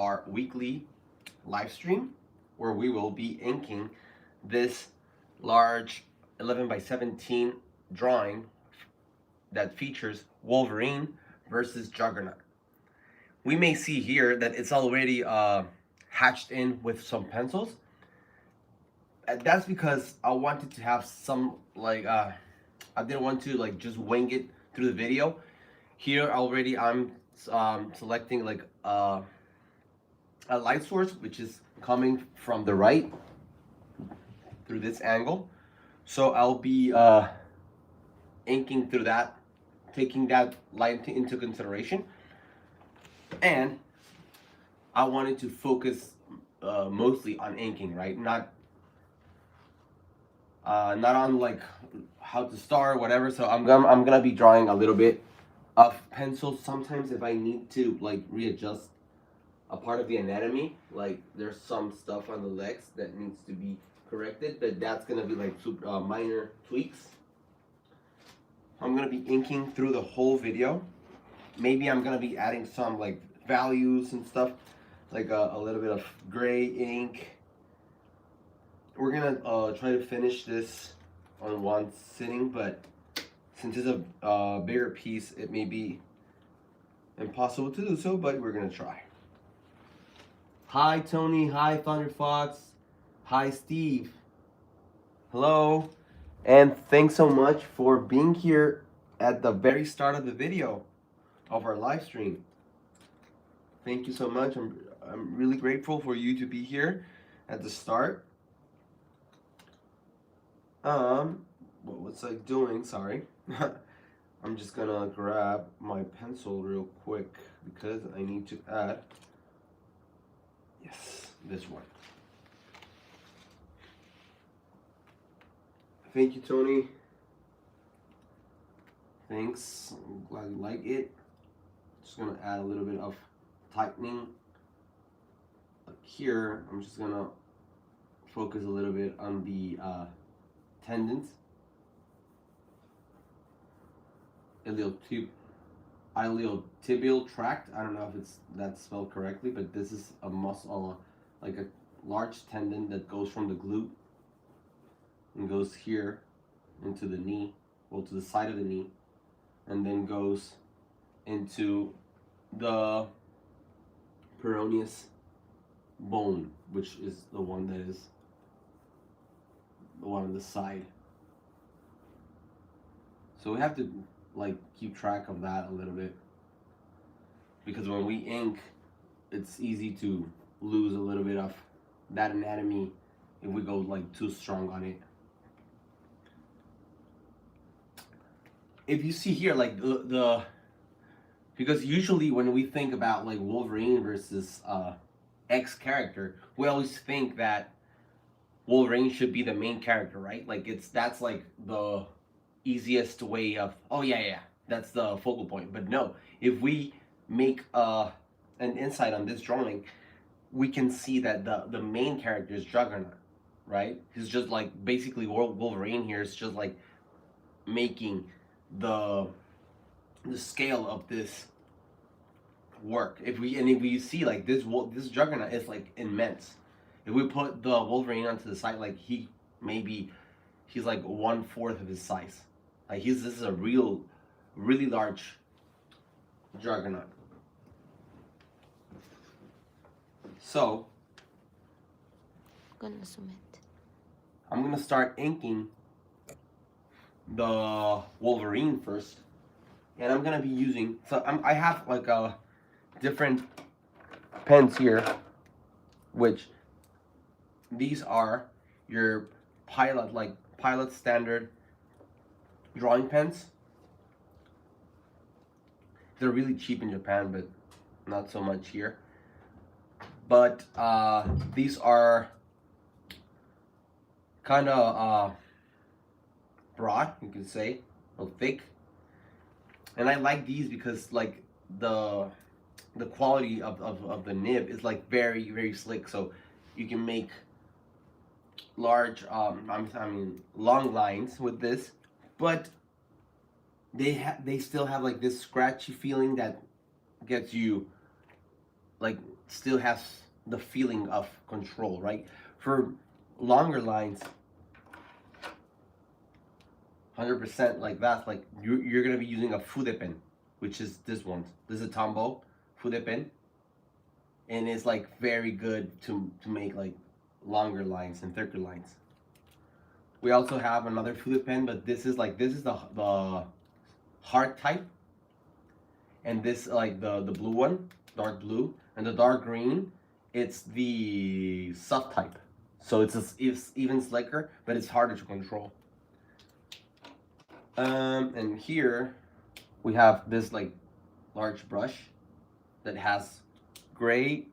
our weekly live stream where we will be inking this large 11 by 17 drawing that features Wolverine versus Juggernaut. We may see here that it's already hatched in with some pencils. That's because I wanted to have some I didn't want to just wing it through the video. Here already I'm selecting a light source which is coming from the right through this angle. So I'll be inking through that, taking that light into consideration. And I wanted to focus mostly on inking, right? Not on how to start, whatever. So I'm gonna be drawing a little bit of pencil. Sometimes if I need to readjust a part of the anatomy, like there's some stuff on the legs that needs to be corrected, but that's gonna be super minor tweaks. I'm gonna be inking through the whole video. Maybe I'm gonna be adding some values and stuff, a little bit of gray ink. We're gonna try to finish this on one sitting, but since it's a bigger piece, it may be impossible to do so, but we're gonna try. Hi Tony, hi Thunder Fox, hi Steve, hello, and thanks so much for being here at the very start of the video of our live stream. Thank you so much. I'm really grateful for you to be here at the start. What was I doing? Sorry. I'm just gonna grab my pencil real quick because I need to add, yes, this one. Thank you, Tony. Thanks. I'm glad you like it. Just gonna add a little bit of tightening. Here, I'm just gonna focus a little bit on the tendons, iliotibial tract. I don't know if that's spelled correctly, but this is a muscle, like a large tendon that goes from the glute and goes here into the knee, well, to the side of the knee, and then goes into the peroneus bone, which is the one that is the one on the side. So we have to keep track of that a little bit, because when we ink, it's easy to lose a little bit of that anatomy if we go too strong on it. If you see here, because usually when we think about Wolverine versus X character, we always think that Wolverine should be the main character, right? That's the easiest way of, oh yeah, that's the focal point. But no, if we make an insight on this drawing, we can see that the main character is Juggernaut, right? He's just basically Wolverine here is just making the scale of this work. If we see this Juggernaut is immense. If we put the Wolverine onto the side, he's 1/4 of his size. This is a really large Juggernaut. So I'm gonna start inking the Wolverine first, and I'm gonna be using, I have a different pens here, which these are your pilot standard drawing pens. They're really cheap in Japan, but not so much here. But these are kind of broad, you could say, or thick. And I like these because the quality of the nib is very, very slick. So you can make large, long lines with this, but they still have this scratchy feeling that gets you still has the feeling of control, right? For longer lines, 100% like that, like you're gonna be using a fude pen, which is this one. This is a Tombow fude pen, and it's like very good to make like longer lines and thicker lines. We also have another fude pen, but this is the hard type, and this like the blue one, dark blue, and the dark green, it's the soft type. So it's even slicker, but it's harder to control. And here we have this like large brush that has gray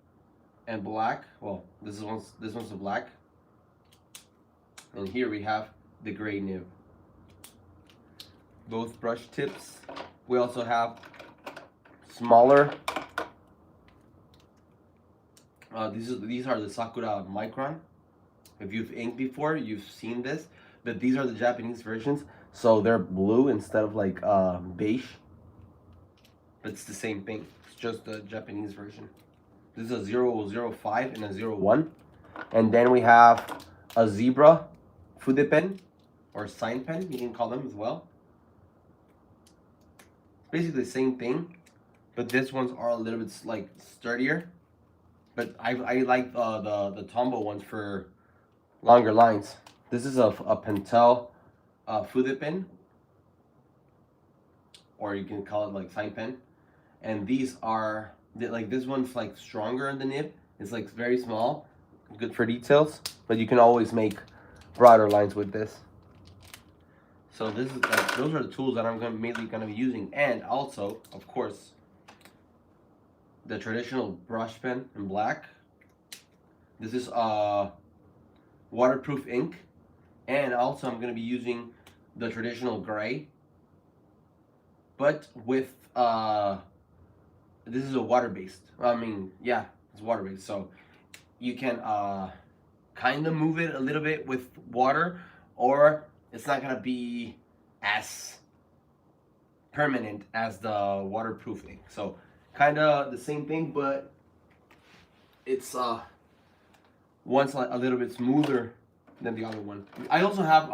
and black. Well, this one's the black, and here we have the gray nib. Both brush tips. We also have smaller. These are the Sakura Micron. If you've inked before, you've seen this, but these are the Japanese versions, so they're blue instead of like beige. But it's the same thing. It's just the Japanese version. This is a 005 and a 01. And then we have a zebra fude pen, or sign pen, you can call them as well. It's basically the same thing, but this ones are a little bit like sturdier. But I like the Tombow ones for longer lines. This is a Pentel fude pen, or you can call it like sign pen. And these are like, this one's like stronger in the nib. It's like very small, good for details, but you can always make broader lines with this. So this is like, those are the tools that I'm mainly gonna be using, and also, of course, the traditional brush pen in black. This is waterproof ink, and also I'm gonna be using the traditional gray, but with this is a water-based. I mean, yeah, it's water-based, so you can kind of move it a little bit with water, or it's not gonna be as permanent as the waterproof ink. So kind of the same thing, but it's one's like a little bit smoother than the other one. I also have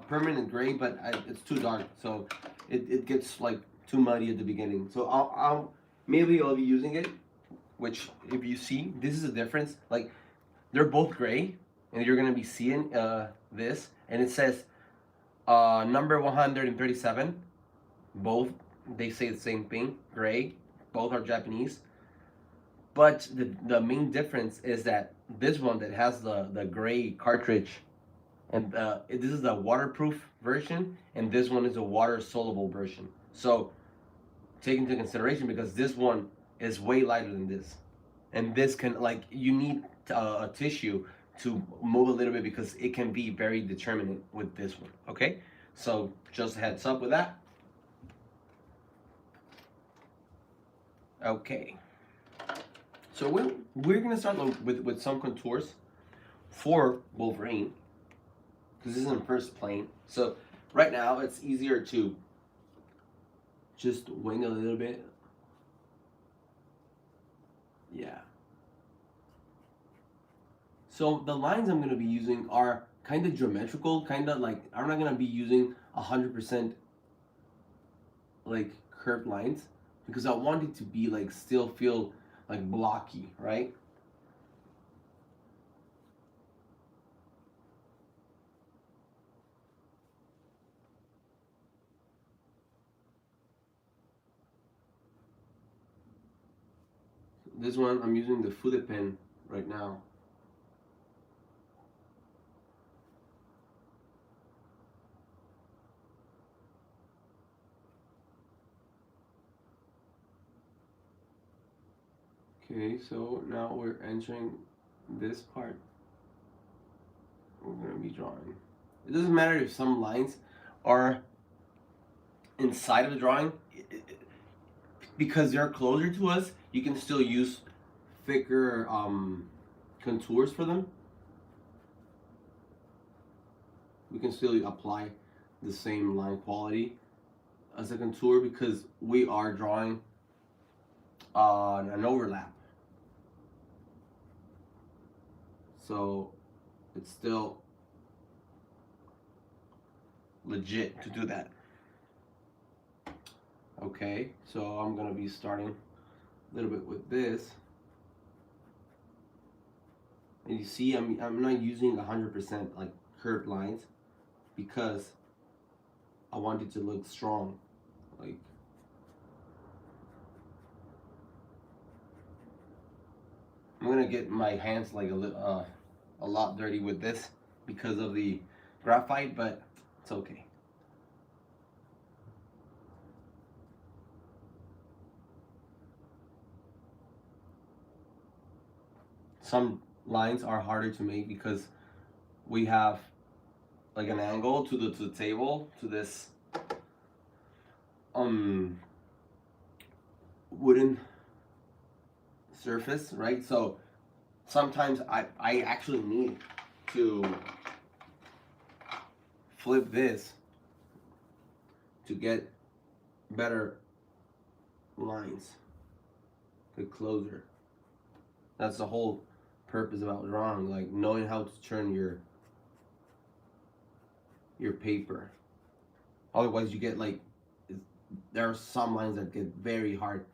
permanent gray, but it's too dark, so it gets like too muddy at the beginning. So I'll be using it, which if you see, this is the difference. Like, they're both gray, and you're gonna be seeing this, and it says number 137. Both, they say the same thing, gray. Both are Japanese, but the main difference is that this one that has the gray cartridge, and this is the waterproof version, and this one is a water soluble version. So take into consideration, because this one is way lighter than this, and this can, like, you need a tissue to move a little bit, because it can be very determinate with this one. Okay, so just a heads up with that. Okay, so we're gonna start with some contours for Wolverine, because this is in first plane. So right now it's easier to just wing a little bit. Yeah. So the lines I'm gonna be using are kind of geometrical, kind of like, I'm not gonna be using 100% like curved lines, because I want it to be like, still feel like blocky, right? This one, I'm using the fude pen right now. Okay, so now we're entering this part. We're gonna be drawing. It doesn't matter if some lines are inside of the drawing, because they're closer to us, you can still use thicker contours for them. We can still apply the same line quality as a contour, because we are drawing an overlap. so it's still legit to do that. Okay, so I'm gonna be starting a little bit with this. And you see, I'm not using 100% like curved lines because I want it to look strong. Like, I'm gonna get my hands like a lot dirty with this because of the graphite, but it's okay. Some lines are harder to make because we have like an angle to the table, to this wooden surface, right? So sometimes I actually need to flip this to get better lines, get closer. That's the whole purpose about drawing, like knowing how to turn your paper. Otherwise you get like, there are some lines that get very hard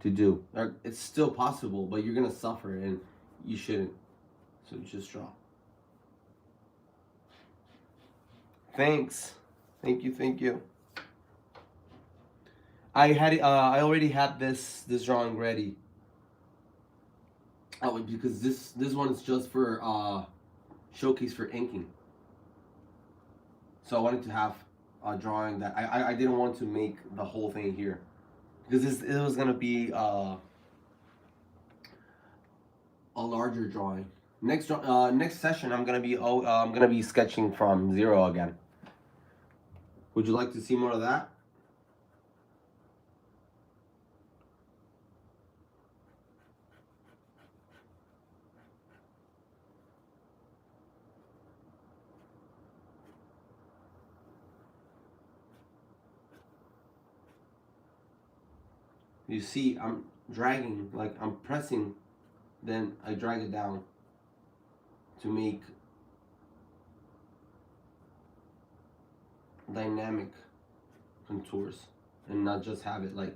to do. It's still possible, but you're gonna suffer and you shouldn't. So just draw. Thanks. Thank you. I already had this drawing ready. Oh, because this one is just for showcase for inking. So I wanted to have a drawing that I didn't want to make the whole thing here because it was gonna be a larger drawing. Next session I'm gonna be sketching from zero again. Would you like to see more of that? You see, I'm dragging, like I'm pressing, then I drag it down to make dynamic contours and not just have it like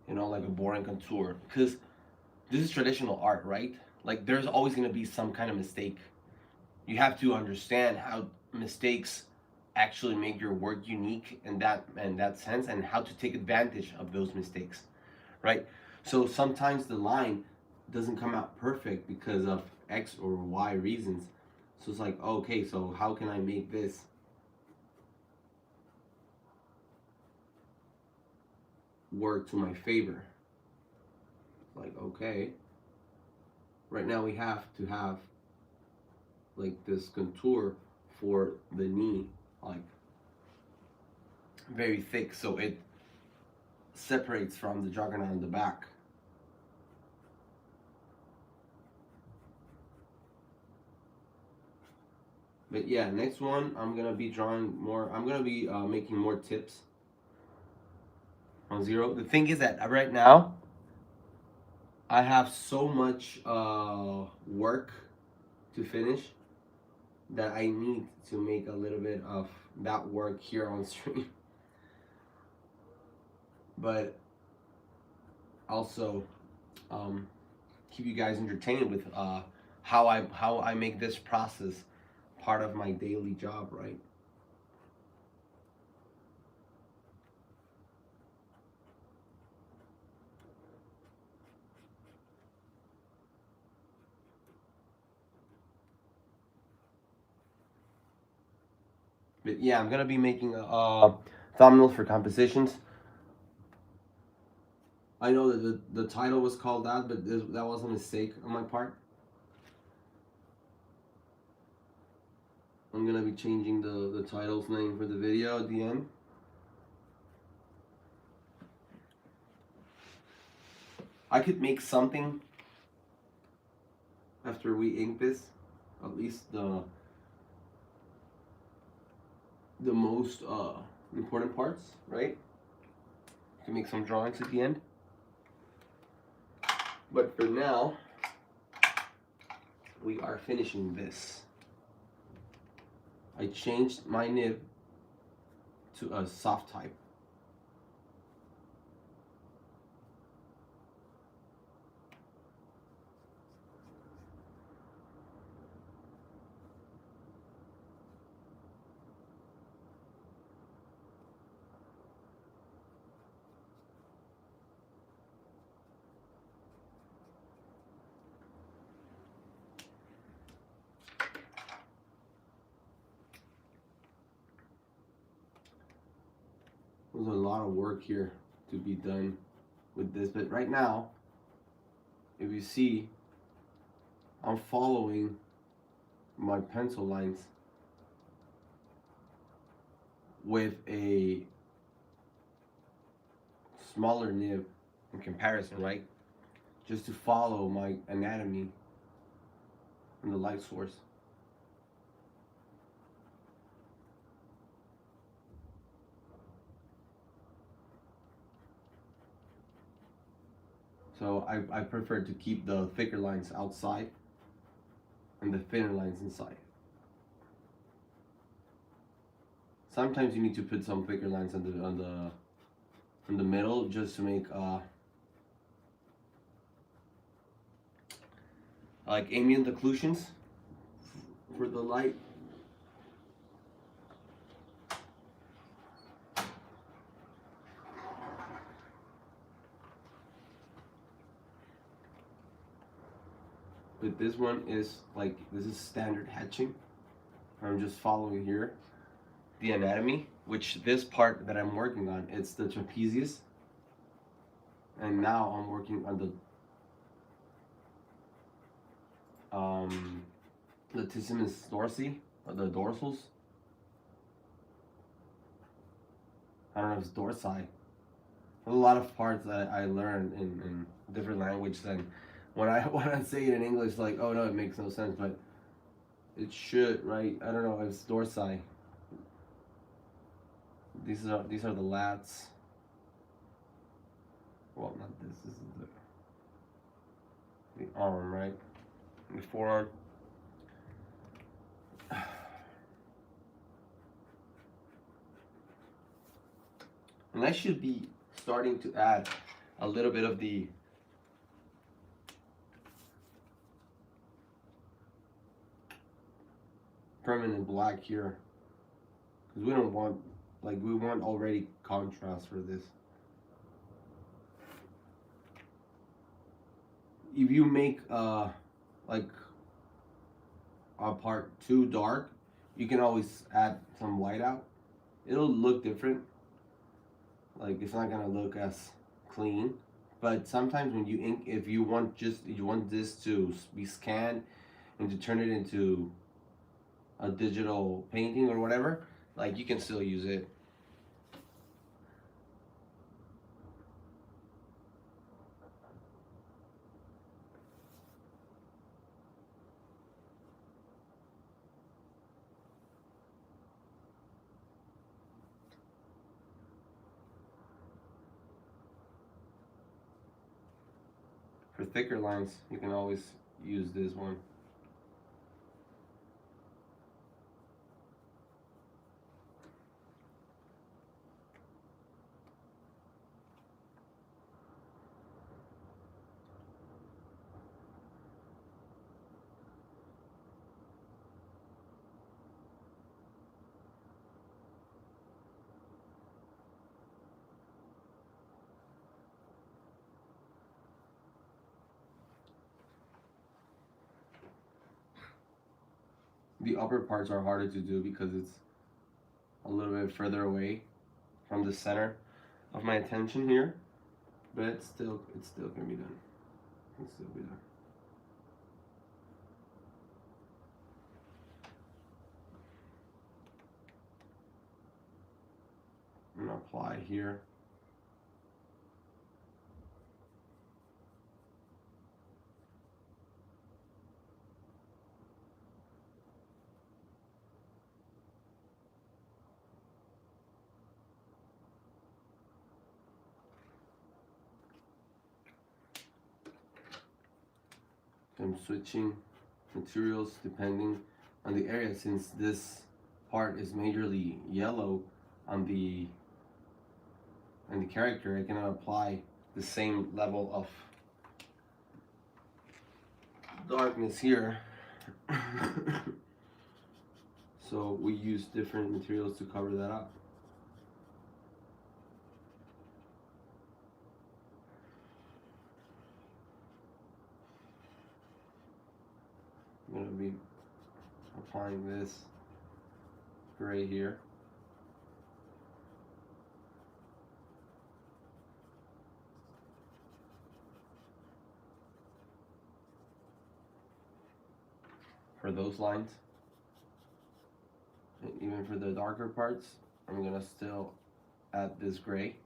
like a boring contour, because this is traditional art, right? Like there's always going to be some kind of mistake. You have to understand how mistakes actually make your work unique in that sense, and how to take advantage of those mistakes, right? So sometimes the line doesn't come out perfect because of X or Y reasons. So it's like, okay, so how can I make this work to my favor? Like, okay, right now we have to have like this contour for the knee, like very thick, so it separates from the Juggernaut in the back. But yeah, next one I'm gonna be drawing more. I'm gonna be making more tips on zero. The thing is that right now I have so much work to finish that I need to make a little bit of that work here on stream. But also keep you guys entertained with how I make this process part of my daily job, right? But yeah, I'm gonna be making a thumbnail for compositions. I know that the title was called that, but that was a mistake on my part. I'm gonna be changing the title's name for the video at the end. I could make something after we ink this, at least the most important parts, right? to make some drawings at the end. But for now, we are finishing this. I changed my nib to a soft type. There's a lot of work here to be done with this, but right now, if you see, I'm following my pencil lines with a smaller nib in comparison, right? Just to follow my anatomy and the light source. So I prefer to keep the thicker lines outside and the thinner lines inside. Sometimes you need to put some thicker lines in the middle just to make like ambient occlusions for the light. But this one is like, this is standard hatching. I'm just following here the anatomy, which this part that I'm working on, it's the trapezius. And now I'm working on the latissimus dorsi, or the dorsals. I don't know if it's dorsi. There's a lot of parts that I learned in different language than when I say it in English, like, oh no, it makes no sense, but it should, right? I don't know, it's dorsi. These are the lats. Well, not this. This is the arm, right? The forearm. And I should be starting to add a little bit of the permanent black here, because we don't want, like, we want already contrast for this. If you make like a part too dark, you can always add some white out. It'll look different. Like, it's not gonna look as clean. But sometimes when you ink, if you want this to be scanned and to turn it into a digital painting or whatever, like, you can still use it. For thicker lines, you can always use this one. The upper parts are harder to do because it's a little bit further away from the center of my attention here, but it's still gonna be done. It's still be done. I'm gonna apply here. I'm switching materials depending on the area. Since this part is majorly yellow on the character, I cannot apply the same level of darkness here. So we use different materials to cover that up. I'm going to be applying this gray here. For those lines. And even for the darker parts, I'm going to still add this gray.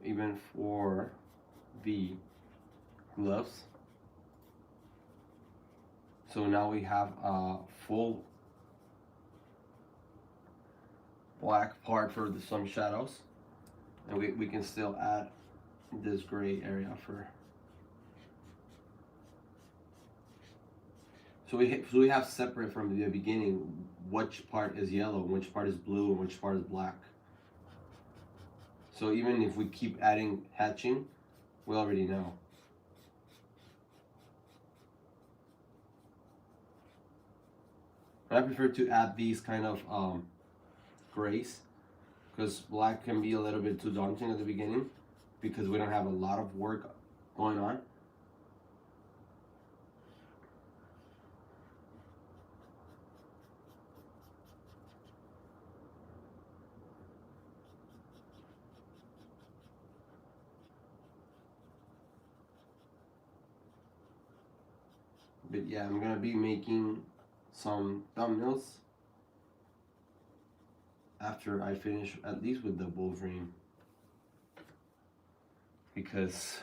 Even for the gloves. So now we have a full black part for some shadows, and we can still add this gray area for. So we have separate from the beginning which part is yellow, which part is blue, and which part is black. So even if we keep adding hatching, we already know. I prefer to add these kind of grays, because black can be a little bit too daunting at the beginning because we don't have a lot of work going on. But yeah, I'm gonna be making some thumbnails after I finish at least with the Wolverine, because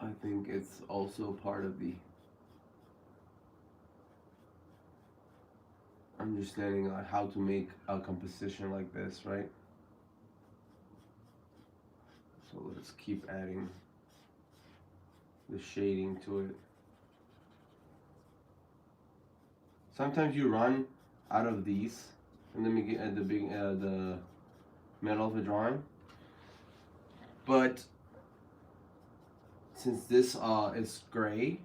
I think it's also part of the understanding on how to make a composition like this, right? So let's keep adding the shading to it. Sometimes you run out of these, and then we get at the middle of the drawing. But since this is gray,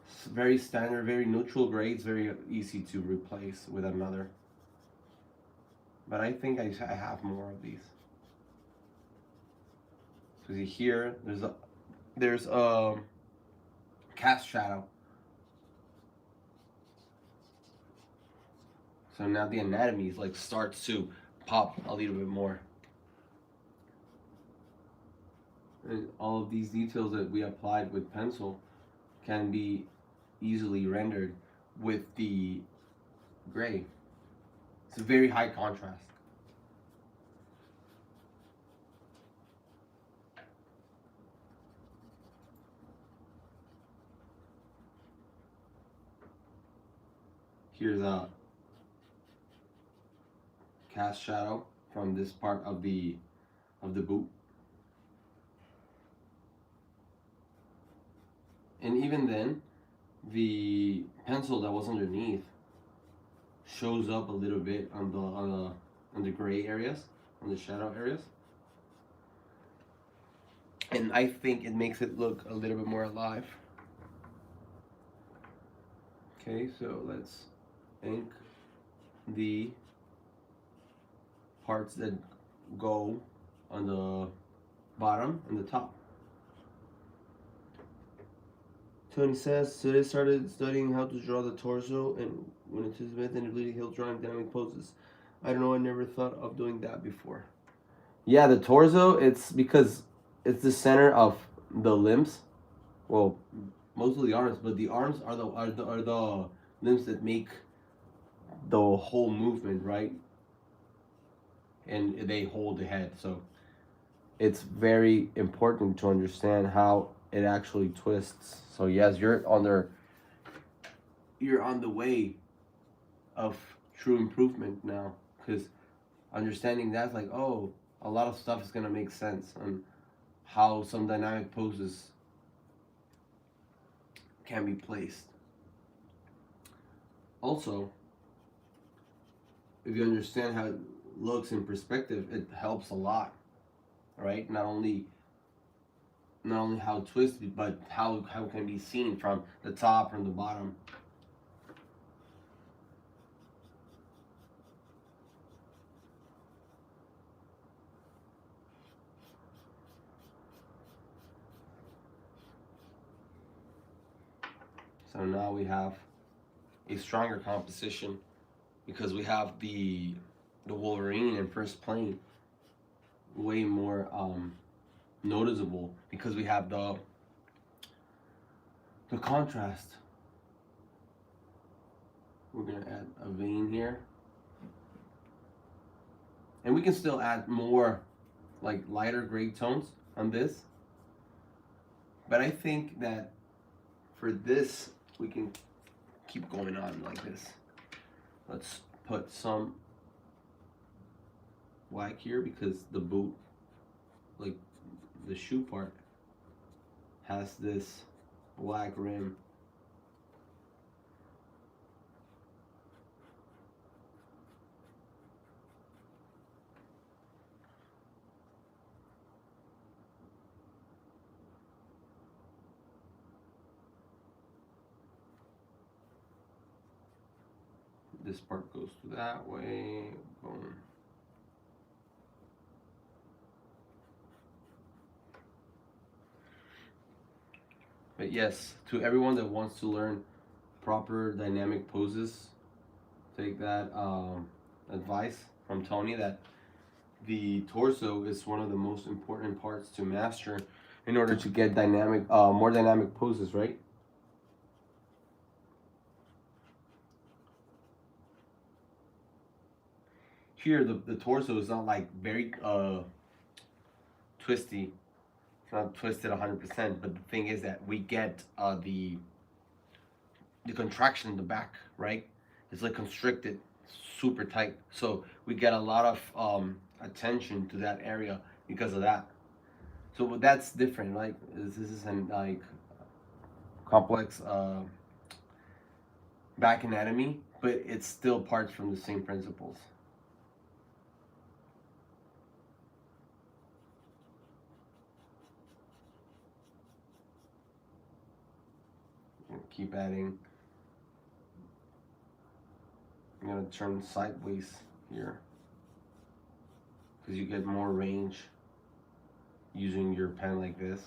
it's very standard, very neutral gray, it's very easy to replace with another. But I think I have more of these. So see here, there's a cast shadow. So now the anatomy is like starts to pop a little bit more. And all of these details that we applied with pencil can be easily rendered with the gray. It's a very high contrast. Here's a cast shadow from this part of the boot. And even then, the pencil that was underneath shows up a little bit on the gray areas, on the shadow areas. And I think it makes it look a little bit more alive. Okay, so let's ink the parts that go on the bottom and the top. Tony says, so they started studying how to draw the torso, and when it's Smith and bleeding, he'll draw dynamic poses. I don't know, I never thought of doing that before. Yeah, the torso, it's because it's the center of the limbs. Well, most of the arms, but the arms are the limbs that make the whole movement, right? And they hold the head, so it's very important to understand how it actually twists. So yes, you're on the way of true improvement now, because understanding that's like, oh, a lot of stuff is gonna make sense on how some dynamic poses can be placed. Also, if you understand how it looks in perspective, it helps a lot, right? Not only how twisted, but how it can be seen from the top, from the bottom. So now we have a stronger composition because we have the Wolverine in first plane, way more noticeable because we have the contrast. We're gonna add a vein here, and we can still add more like lighter gray tones on this, but I think that for this we can keep going on like this. Let's put some black here because the boot, like the shoe part, has this black rim. This part goes to that way, boom. But yes, to everyone that wants to learn proper dynamic poses, take that advice from Tony that the torso is one of the most important parts to master in order to get dynamic, more dynamic poses, right? Here, the torso is not like very twisty. It's not twisted 100%, but the thing is that we get the contraction in the back, right? It's like constricted, super tight. So we get a lot of attention to that area because of that. So that's different, right? This is an like complex back anatomy, but it's still parts from the same principles. Keep adding. I'm gonna turn sideways here because you get more range using your pen like this.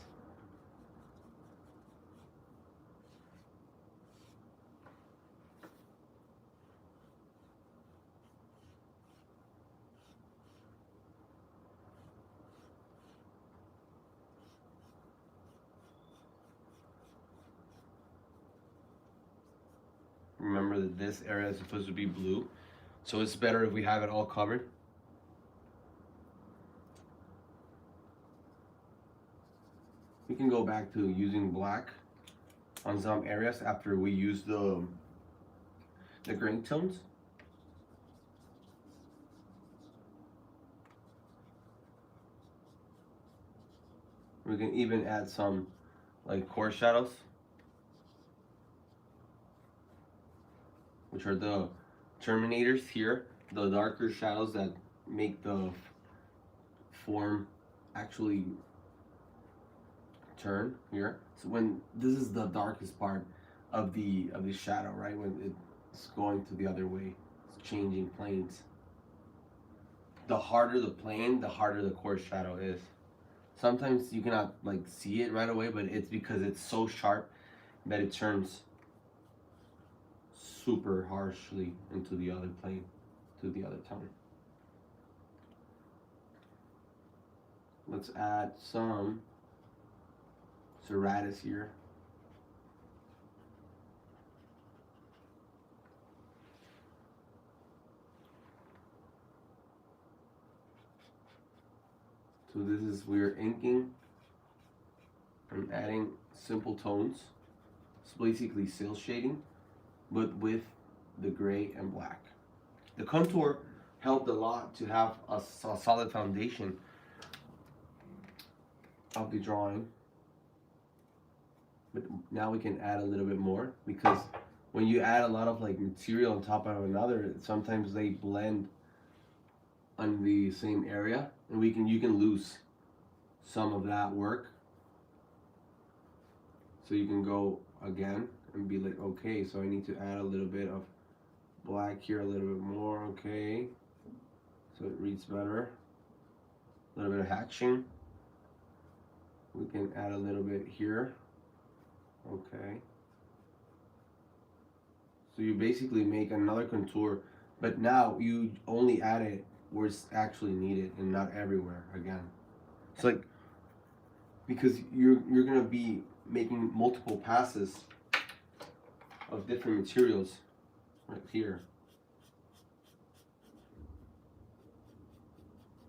Remember that this area is supposed to be blue, so it's better if we have it all covered. We can go back to using black on some areas after we use the grain tones. We can even add some like core shadows, which are the terminators here, the darker shadows that make the form actually turn here. So when this is the darkest part of the shadow, right? When it's going to the other way, it's changing planes. The harder the plane, the harder the core shadow is. Sometimes you cannot like see it right away, but it's because it's so sharp that it turns super harshly into the other plane, to the other tone. Let's add some serratus here. So this is, we're inking and adding simple tones. It's basically cel shading, but with the gray and black. The contour helped a lot to have a solid foundation of the drawing. But now we can add a little bit more, because when you add a lot of like material on top of another, sometimes they blend on the same area, and you can lose some of that work. So you can go again and be like, okay, so I need to add a little bit of black here, a little bit more, okay, so it reads better. A little bit of hatching. We can add a little bit here, okay. So you basically make another contour, but now you only add it where it's actually needed and not everywhere again. It's like, because you're gonna be making multiple passes of different materials right here.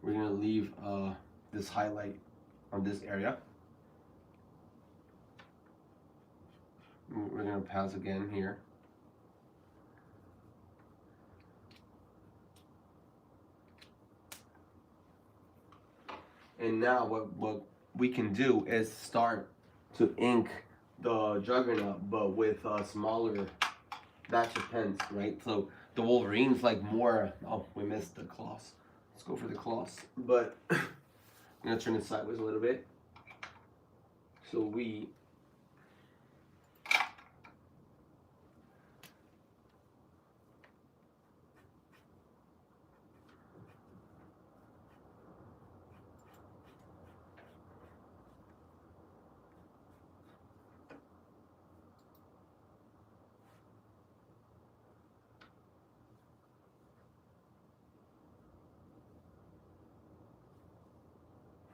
We're gonna leave this highlight on this area. We're gonna pass again here. And now what we can do is start to ink the Juggernaut, but with a smaller batch of pens, right? So the Wolverine's like more, oh, we missed the claws. Let's go for the claws. But I'm gonna turn it sideways a little bit. So we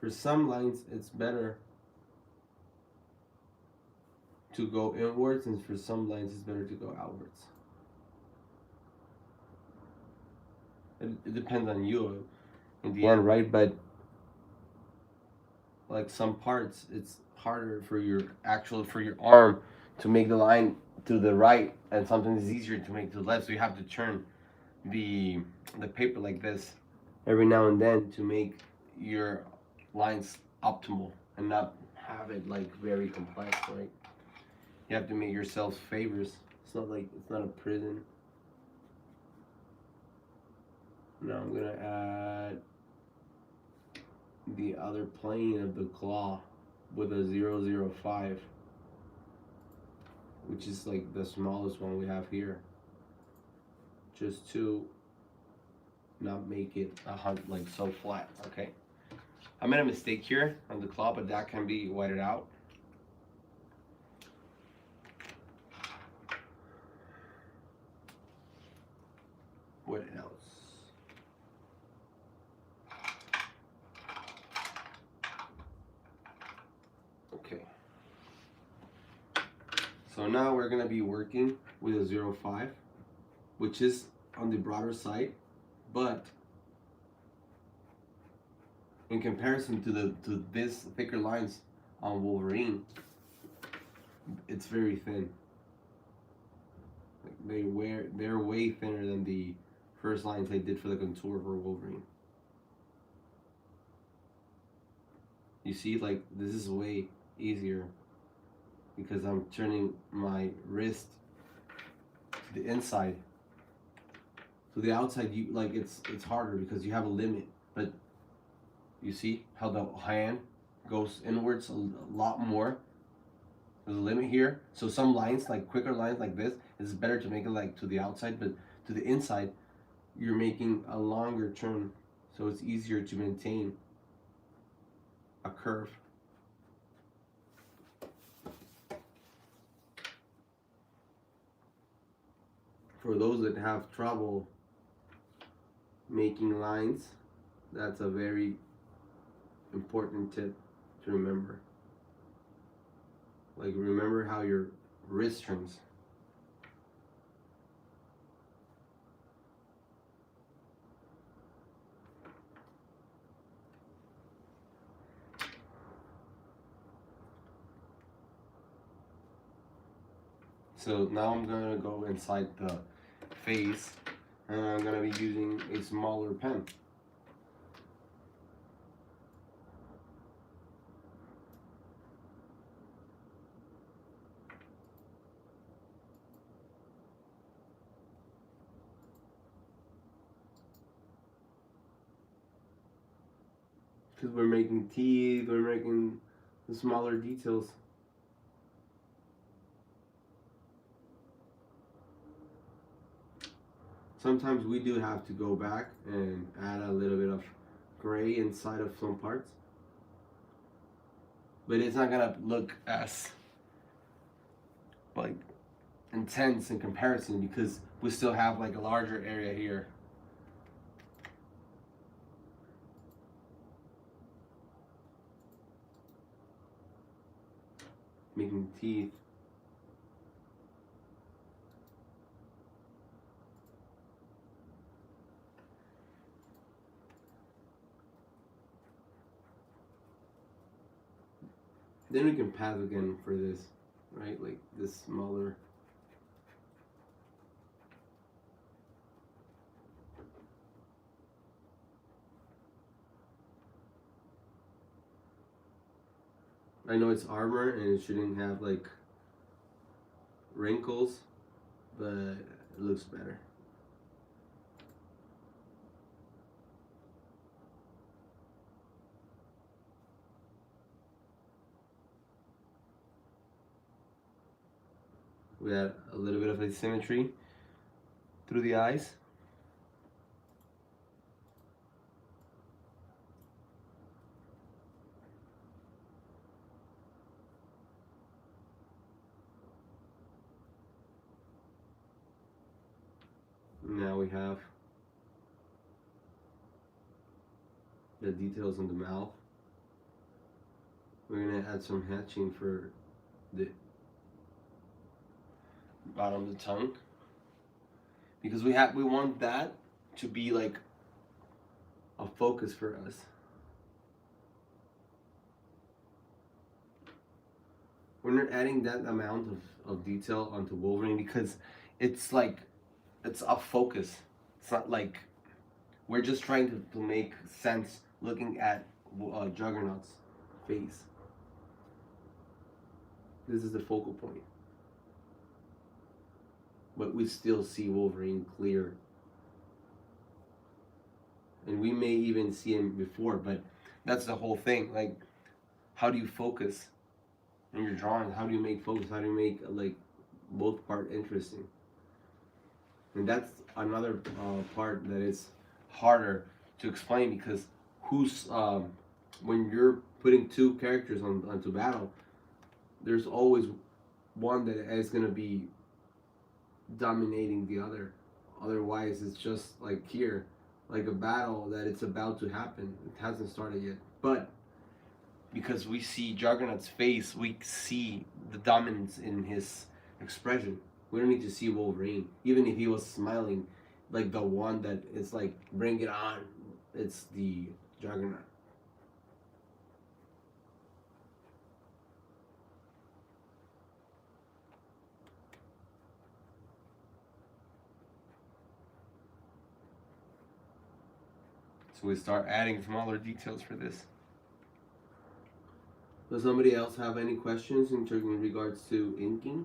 for some lines, it's better to go inwards, and for some lines, it's better to go outwards. It depends on you in the end, right? But like some parts, it's harder for your arm to make the line to the right, and sometimes it's easier to make to the left. So you have to turn the paper like this every now and then to make your lines optimal and not have it like very complex, right? You have to make yourself favors. It's not a prison. Now I'm gonna add the other plane of the claw with a 005, which is like the smallest one we have here, just to not make it like so flat. Okay, I made a mistake here on the claw, but that can be whited out. What else? Okay. So now we're gonna be working with a 0.5, which is on the broader side, but in comparison to this thicker lines on Wolverine, it's very thin. They're way thinner than the first lines I did for the contour for Wolverine. You see, like, this is way easier because I'm turning my wrist to the inside. To the outside, you like it's harder because you have a limit. But you see how the hand goes inwards a lot more. There's a limit here. So some lines, like quicker lines like this, it's better to make it like to the outside, but to the inside, you're making a longer turn, so it's easier to maintain a curve. For those that have trouble making lines, that's a very important tip to remember. Like, remember how your wrist turns. So now I'm gonna go inside the face, and I'm gonna be using a smaller pen. Because we're making teeth, we're making the smaller details. Sometimes we do have to go back and add a little bit of gray inside of some parts. But it's not gonna look as like intense in comparison because we still have like a larger area here. Making teeth. Then we can path again for this, right? Like this smaller. I know it's armor and it shouldn't have like wrinkles, but it looks better. We add a little bit of asymmetry through the eyes. Now we have the details on the mouth. We're gonna add some hatching for the bottom of the tongue because we want that to be like a focus for us. We're not adding that amount of detail onto Wolverine because it's like it's a focus. It's not like we're just trying to make sense looking at Juggernaut's face. This is the focal point. But we still see Wolverine clear. And we may even see him before, but that's the whole thing. Like, how do you focus in your drawing? How do you make focus? How do you make like both part interesting? And that's another part that is harder to explain because when you're putting two characters onto battle, there's always one that is going to be dominating the other. Otherwise, it's just like here, like a battle that it's about to happen. It hasn't started yet. But because we see Juggernaut's face, we see the dominance in his expression. We don't need to see Wolverine. Even if he was smiling, like the one that is like, bring it on, it's the Juggernaut. So we start adding smaller details for this. Does somebody else have any questions in regards to inking?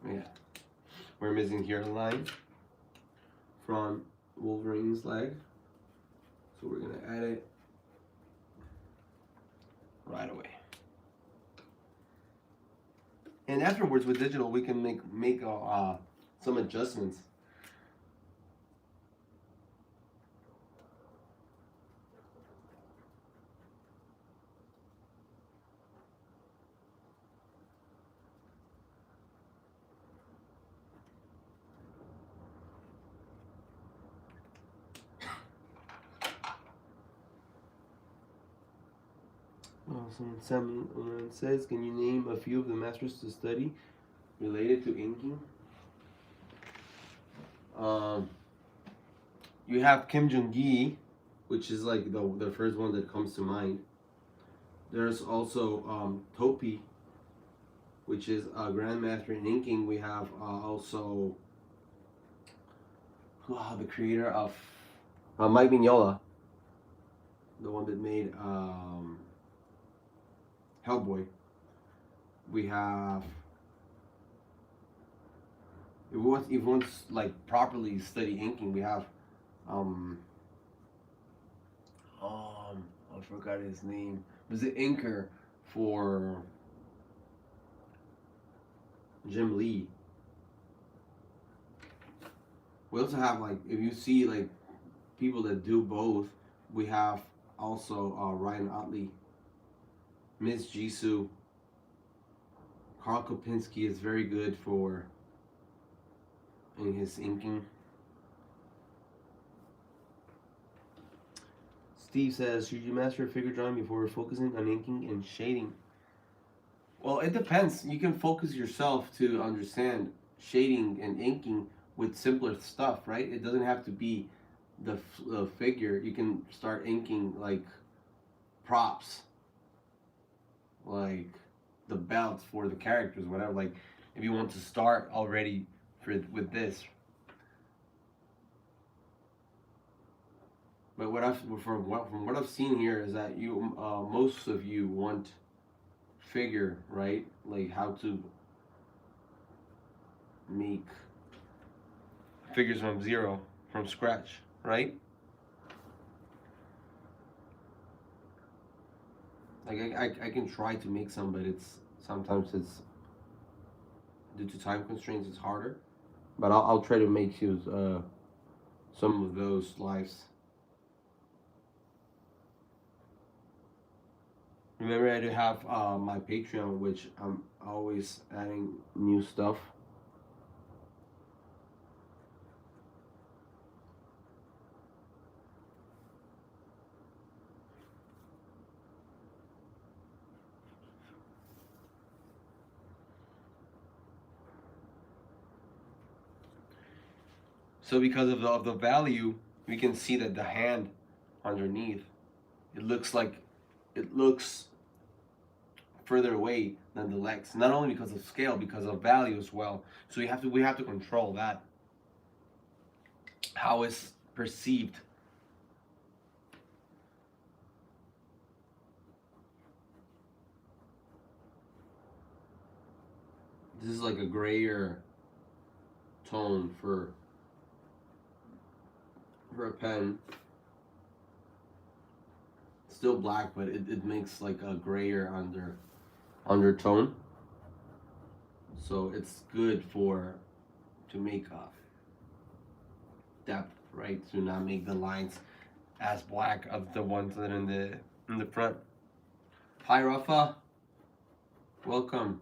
Yeah, we're missing here a line from Wolverine's leg, so we're gonna add it right away. And afterwards, with digital, we can make some adjustments. Someone says, can you name a few of the masters to study related to inking? You have Kim Jong-gi, which is like the first one that comes to mind. There's also Topi, which is a grandmaster in inking. We have also the creator of Mike Mignola, the one that made Hellboy. We have, if you want to like properly study inking, we have I forgot his name. It was the inker for Jim Lee. We also have, like, if you see like people that do both, we have also Ryan Otley, Miss Jisoo. Carl Kopinski is very good for in his inking. Steve says, should you master figure drawing before focusing on inking and shading? Well, it depends. You can focus yourself to understand shading and inking with simpler stuff, right? It doesn't have to be the figure. You can start inking like props, like the belts for the characters, whatever. Like if you want to start already with this. But from what I've seen here is that you most of you want figure, right? Like how to make figures from scratch, right? Like I can try to make some, but sometimes it's due to time constraints, it's harder. But I'll try to make you some of those lives. Remember, I do have my Patreon, which I'm always adding new stuff. So because of the value, we can see that the hand underneath, it looks further away than the legs. Not only because of scale, because of value as well. So we have to control that. How it's perceived. This is like a grayer tone for a pen. Still black, but it makes like a grayer undertone. So it's good to make depth, right? To not make the lines as black as the ones that are in the front. Hi Rafa, welcome.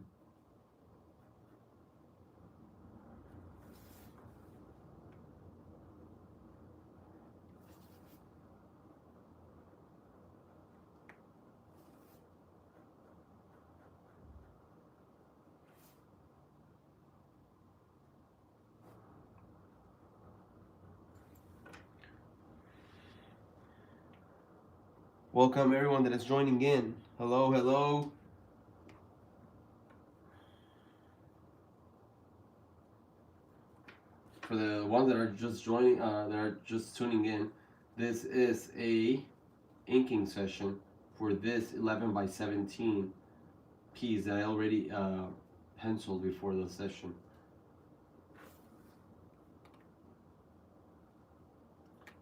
Welcome everyone that is joining in. Hello, hello. For the ones that are just joining, that are just tuning in, this is a inking session for this 11 by 17 piece that I already penciled before the session.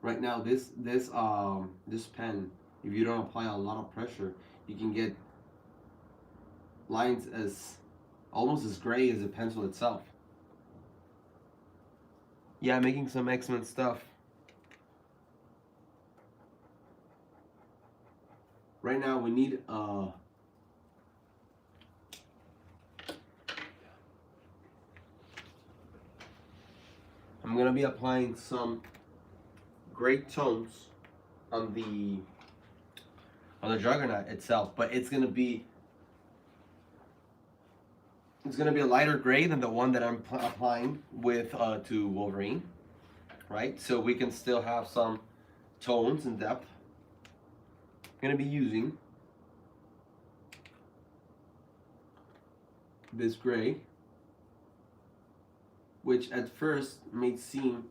Right now, this pen, if you don't apply a lot of pressure, you can get lines almost as gray as the pencil itself. Yeah, making some X-Men stuff. Right now we need I'm gonna be applying some gray tones on the Juggernaut itself, but it's gonna be a lighter gray than the one that I'm applying with to Wolverine. right? So we can still have some tones and depth. I'm gonna be using this gray, which at first may seem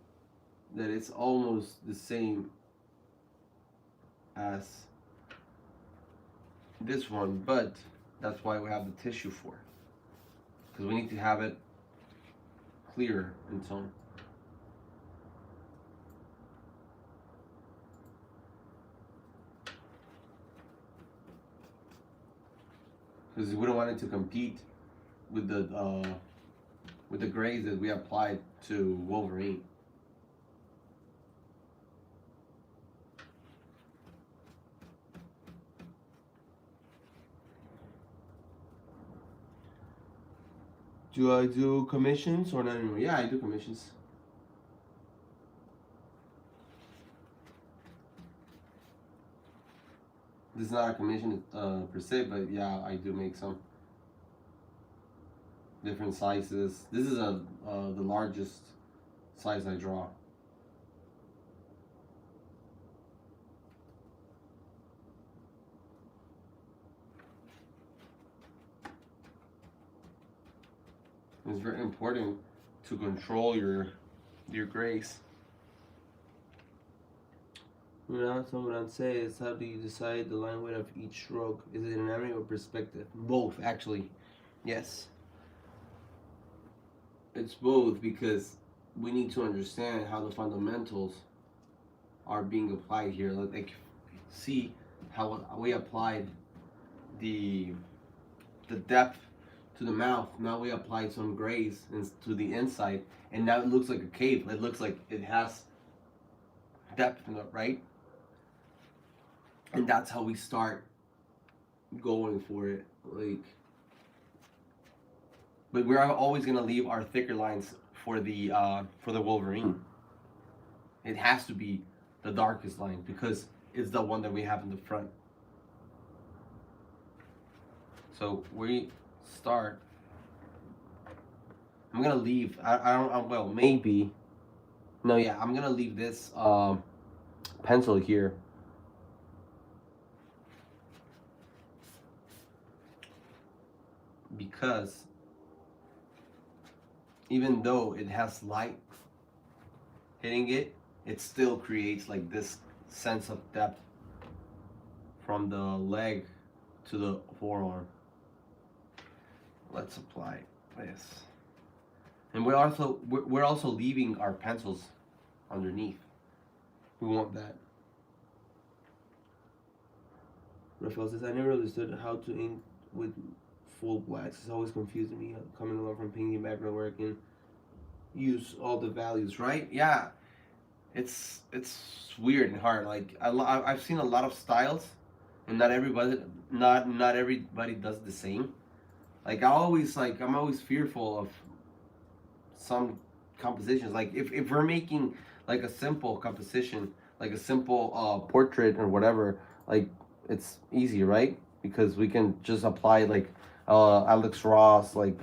that it's almost the same as this one, but that's why we have the tissue for it, because we need to have it clearer in tone. Because we don't want it to compete with the grays that we applied to Wolverine. Do I do commissions or not anymore? Yeah, I do commissions. This is not a commission per se, but yeah, I do make some different sizes. This is the largest size I draw. It's very important to control your grays. What I'm saying is, how do you decide the line weight of each stroke? Is it anatomy or perspective? Both, actually. Yes. It's both, because we need to understand how the fundamentals are being applied here. Like, see how we applied the depth to the mouth. Now we applied some grays to the inside, and now it looks like a cave. It looks like it has depth in it, right? And that's how we start going for it. Like, but we're always gonna leave our thicker lines for the Wolverine. It has to be the darkest line because it's the one that we have in the front. So we start. I'm gonna leave. Well, maybe. No, yeah. I'm gonna leave this pencil here. Because even though it has light hitting it, it still creates like this sense of depth from the leg to the forearm. Let's apply this, and we're also leaving our pencils underneath. We want that. Rafael says, I never understood how to ink with full blacks. It's always confusing me coming along from painting background where I can use all the values, right? Yeah, it's weird and hard. Like I've seen a lot of styles, and not everybody does the same. Like I'm always fearful of some compositions. Like if we're making like a simple composition, like a simple portrait or whatever, like it's easy, right? Because we can just apply like Alex Ross like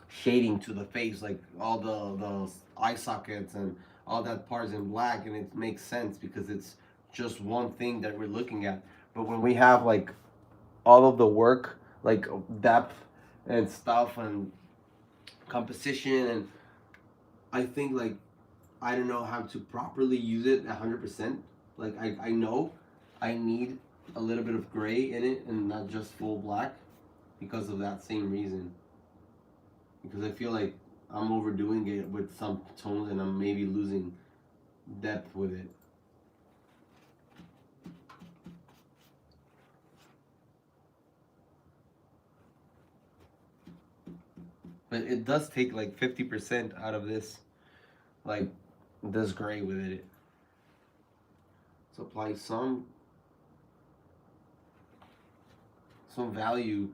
shading to the face, like all the eye sockets and all that part's in black, and it makes sense because it's just one thing that we're looking at. But when we have like all of the work, like depth and stuff and composition, and I think like I don't know how to properly use it 100%. Like I know I need a little bit of gray in it and not just full black because of that same reason. Because I feel like I'm overdoing it with some tones and I'm maybe losing depth with it. But it does take like 50% out of this, like this gray with it. So apply some value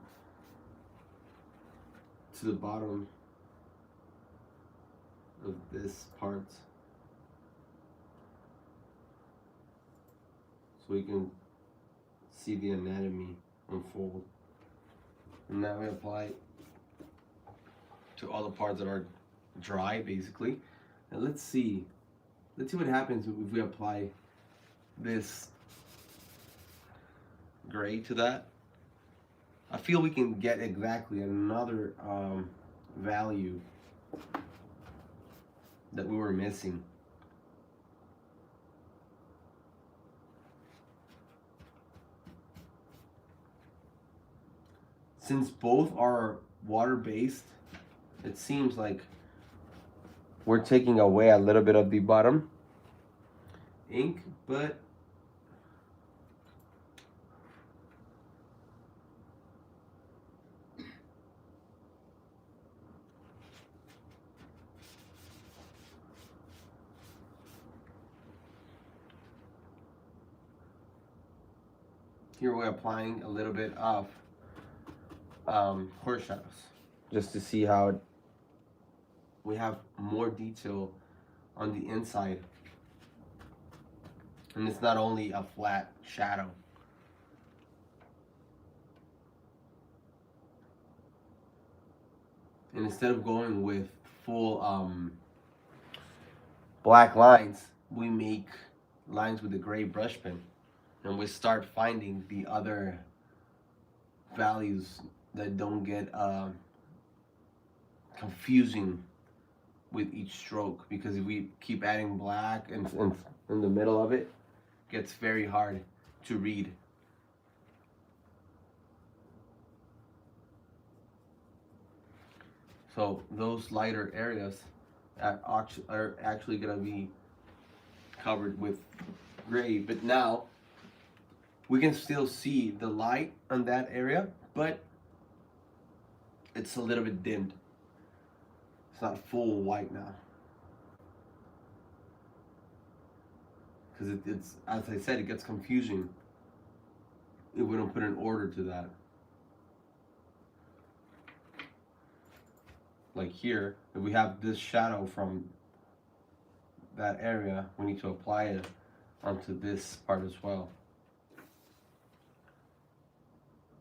to the bottom of this part so we can see the anatomy unfold. And now we apply to all the parts that are dry basically. And let's see let's see what happens if we apply this gray to that. I feel we can get exactly another value that we were missing. Since both are water-based, it seems like we're taking away a little bit of the bottom ink, but here we're applying a little bit of horse shadows just to see how we have more detail on the inside, and it's not only a flat shadow. And instead of going with full black lines, we make lines with a gray brush pen, and we start finding the other values that don't get confusing with each stroke, because if we keep adding black and in the middle of it, it gets very hard to read. So those lighter areas are actually going to be covered with gray, but now we can still see the light on that area, but it's a little bit dimmed. It's not full white now, because it's, as I said, it gets confusing if we don't put an order to that. Like here, if we have this shadow from that area, we need to apply it onto this part as well.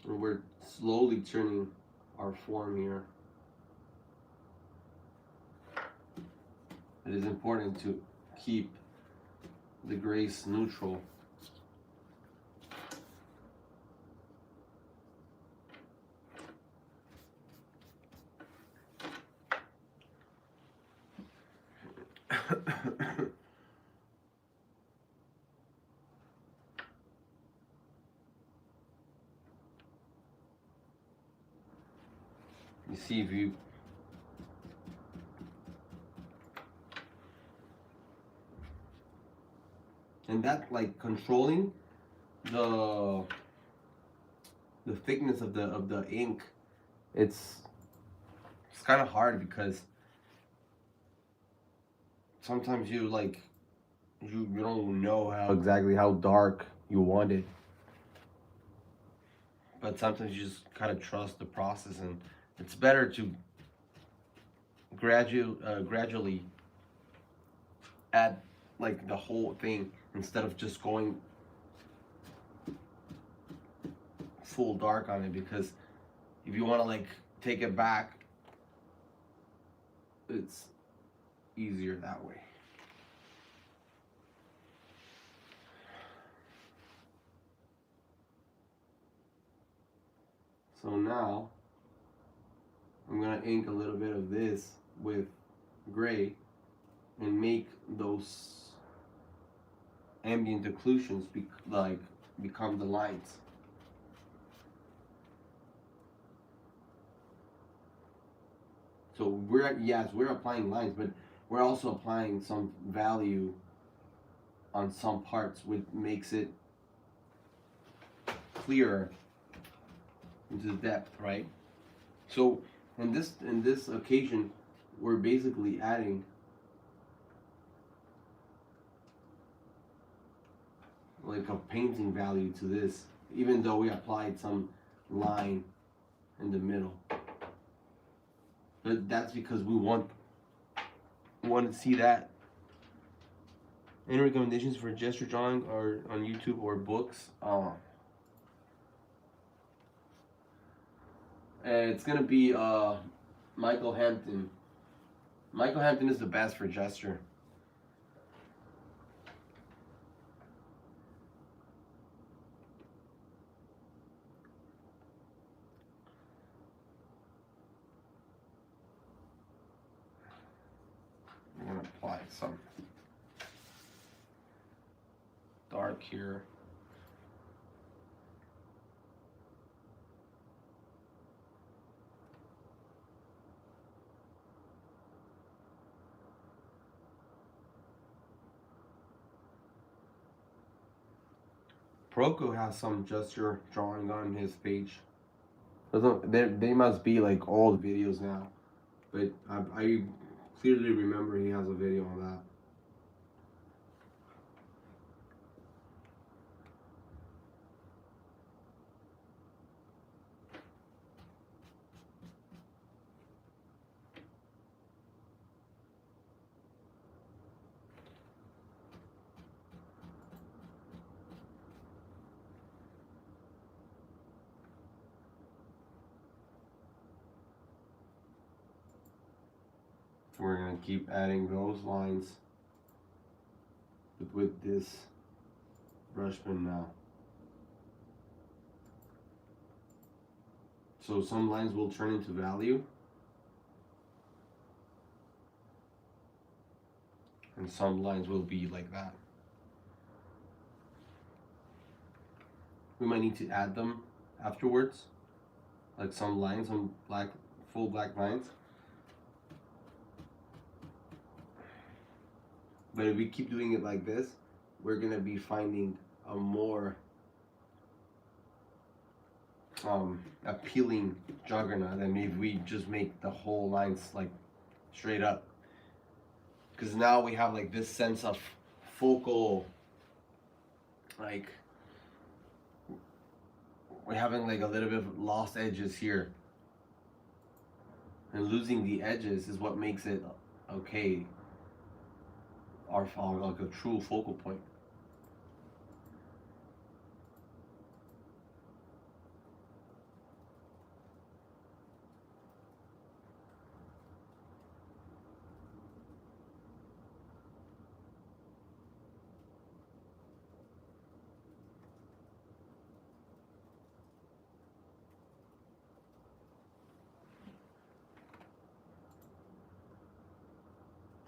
And we're slowly turning our form here. It is important to keep the grays neutral. You see, if you and that, like, controlling the thickness of the ink, it's kind of hard, because sometimes you don't know exactly how dark you want it, but sometimes you just kind of trust the process, and it's better to gradually add like the whole thing instead of just going full dark on it, because if you want to like take it back, it's easier that way. So now I'm gonna ink a little bit of this with gray and make those ambient occlusions become the lines. So we're applying lines, but we're also applying some value on some parts, which makes it clearer into the depth, right? So in this occasion, we're basically adding like a painting value to this, even though we applied some line in the middle. But that's because we want to see that. Any recommendations for gesture drawing or on YouTube or books? It's gonna be Michael Hampton. Michael Hampton is the best for gesture. some dark here. Roku has some gesture drawing on his page. They must be like old videos now, but I clearly remember he has a video on that. We're going to keep adding those lines with this brush pen now. So some lines will turn into value, and some lines will be like that. We might need to add them afterwards, like some lines, some black, full black lines. But if we keep doing it like this, we're gonna be finding a more appealing Juggernaut than if we just make the whole lines like straight up. Because now we have like this sense of focal, like we're having like a little bit of lost edges here. And losing the edges is what makes it okay. Our like a true focal point.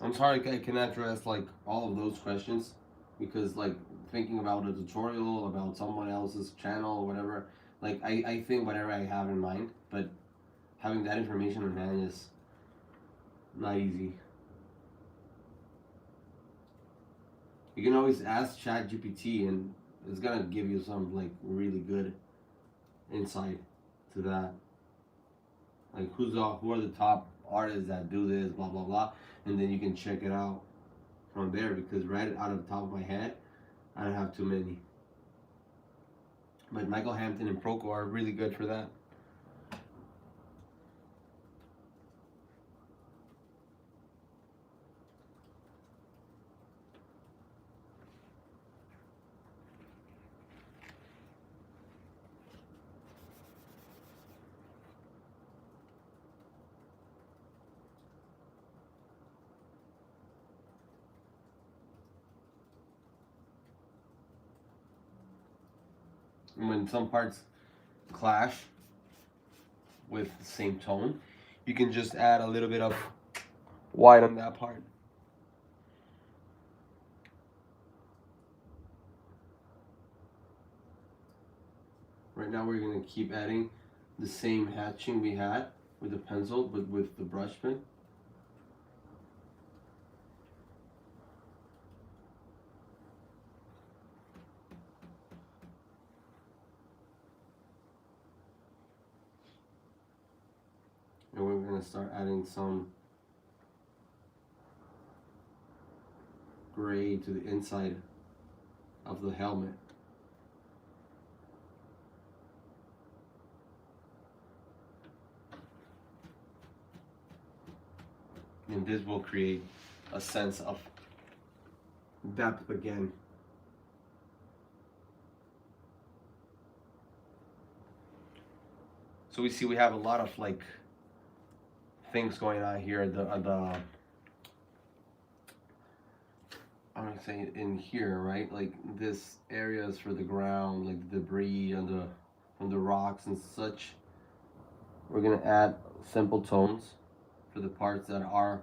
I'm sorry I cannot address like all of those questions because like thinking about a tutorial about someone else's channel or whatever, like I think whatever I have in mind, but having that information on hand is not easy. You can always ask ChatGPT and it's gonna give you some like really good insight to that. Like who are the top artists that do this, blah blah blah, and then you can check it out from there because right out of the top of my head, I don't have too many. But Michael Hampton and Proco are really good for that. When some parts clash with the same tone, you can just add a little bit of white on that part. Right now we're going to keep adding the same hatching we had with the pencil, but with the brush pen. And we're going to start adding some gray to the inside of the helmet. And this will create a sense of depth again. So we see we have a lot of like things going on here. I'm gonna say in here, right? Like this area is for the ground, like the debris and from the rocks and such. We're gonna add simple tones for the parts that are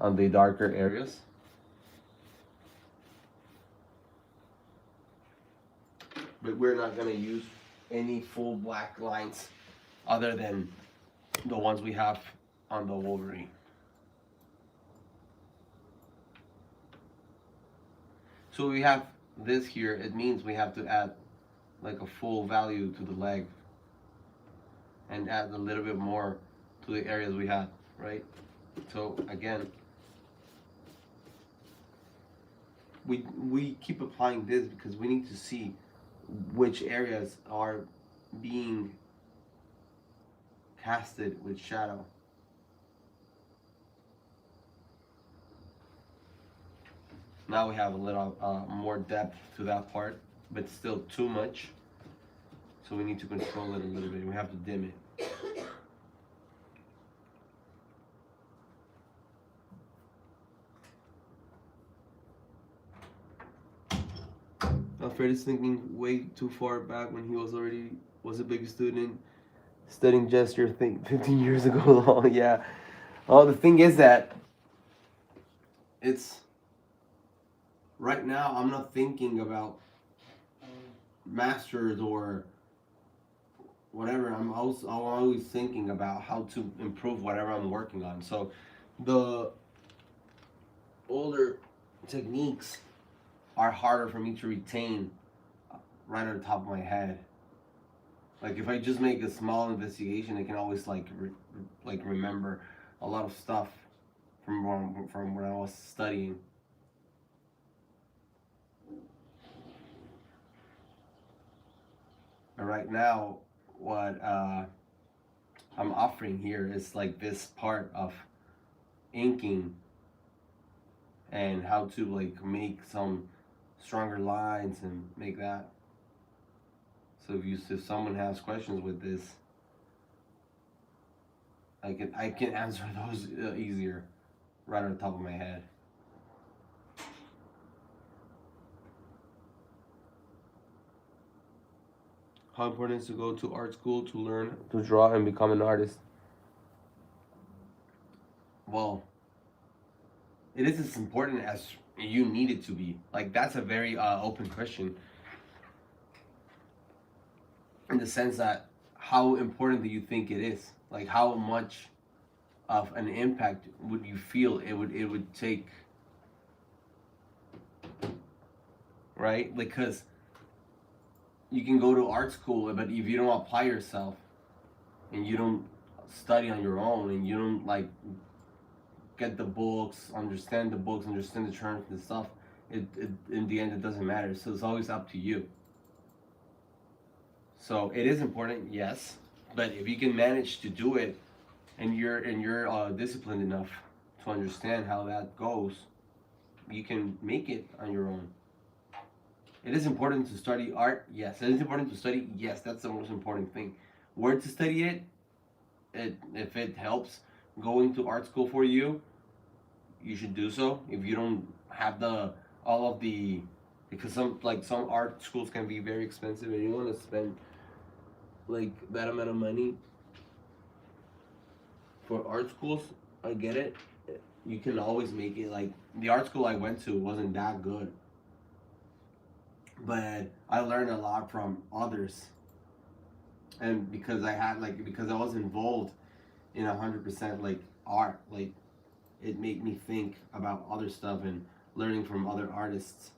on the darker areas. but we're not gonna use any full black lines other than the ones we have on the Wolverine. So we have this here, it means we have to add like a full value to the leg and add a little bit more to the areas we have, right? So again, we keep applying this because we need to see which areas are being casted with shadow. Now we have a little more depth to that part, but still too much. So we need to control it a little bit. We have to dim it. Alfred is thinking way too far back when he was a big student, studying gesture 15 years ago. Oh yeah. Oh, the thing is that it's right now. I'm not thinking about masters or whatever. I'm always thinking about how to improve whatever I'm working on. So the older techniques are harder for me to retain right on the top of my head. Like if I just make a small investigation, I can always like remember a lot of stuff from when I was studying. And right now, what I'm offering here is like this part of inking and how to like make some stronger lines and make that. So if someone has questions with this, I can answer those easier right on the top of my head. How important is to go to art school to learn to draw and become an artist? Well, it is as important as you need it to be. Like that's a very open question. In the sense that how important do you think it is? Like how much of an impact would you feel it would take? Right? Because you can go to art school, but if you don't apply yourself and you don't study on your own and you don't like get the books, understand the terms and stuff, it in the end it doesn't matter. So it's always up to you. So it is important, yes, but if you can manage to do it and you're disciplined enough to understand how that goes, you can make it on your own. It is important to study art, yes. It is important to study, yes. That's the most important thing. Where to study it, if it helps going to art school for you, you should do so. If you don't have because some art schools can be very expensive, and you want to spend like that amount of money for art schools, I get it. You can always make it. Like the art school I went to wasn't that good, but I learned a lot from others, and because I was involved in 100% like art, like it made me think about other stuff and learning from other artists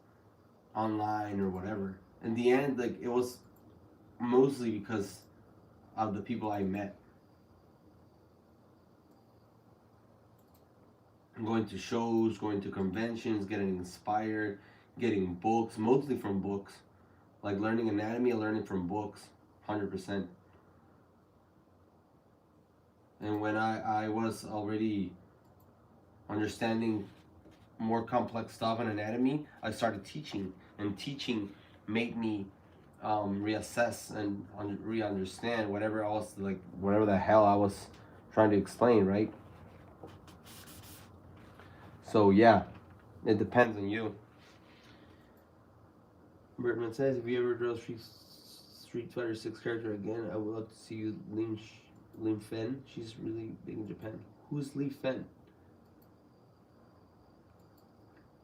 online or whatever. In the end, like it was mostly because of the people I met. Going to shows, going to conventions, getting inspired, getting books, mostly from books. Like learning anatomy, learning from books, 100%. And when I was already understanding more complex stuff in anatomy, I started teaching, and teaching made me reassess and re-understand whatever the hell I was trying to explain, right? So yeah, it depends on you. Bertman says, if you ever draw Street Fighter 6 character again, I would love to see you Lin Fen. She's really big in Japan. Who's Li Fen?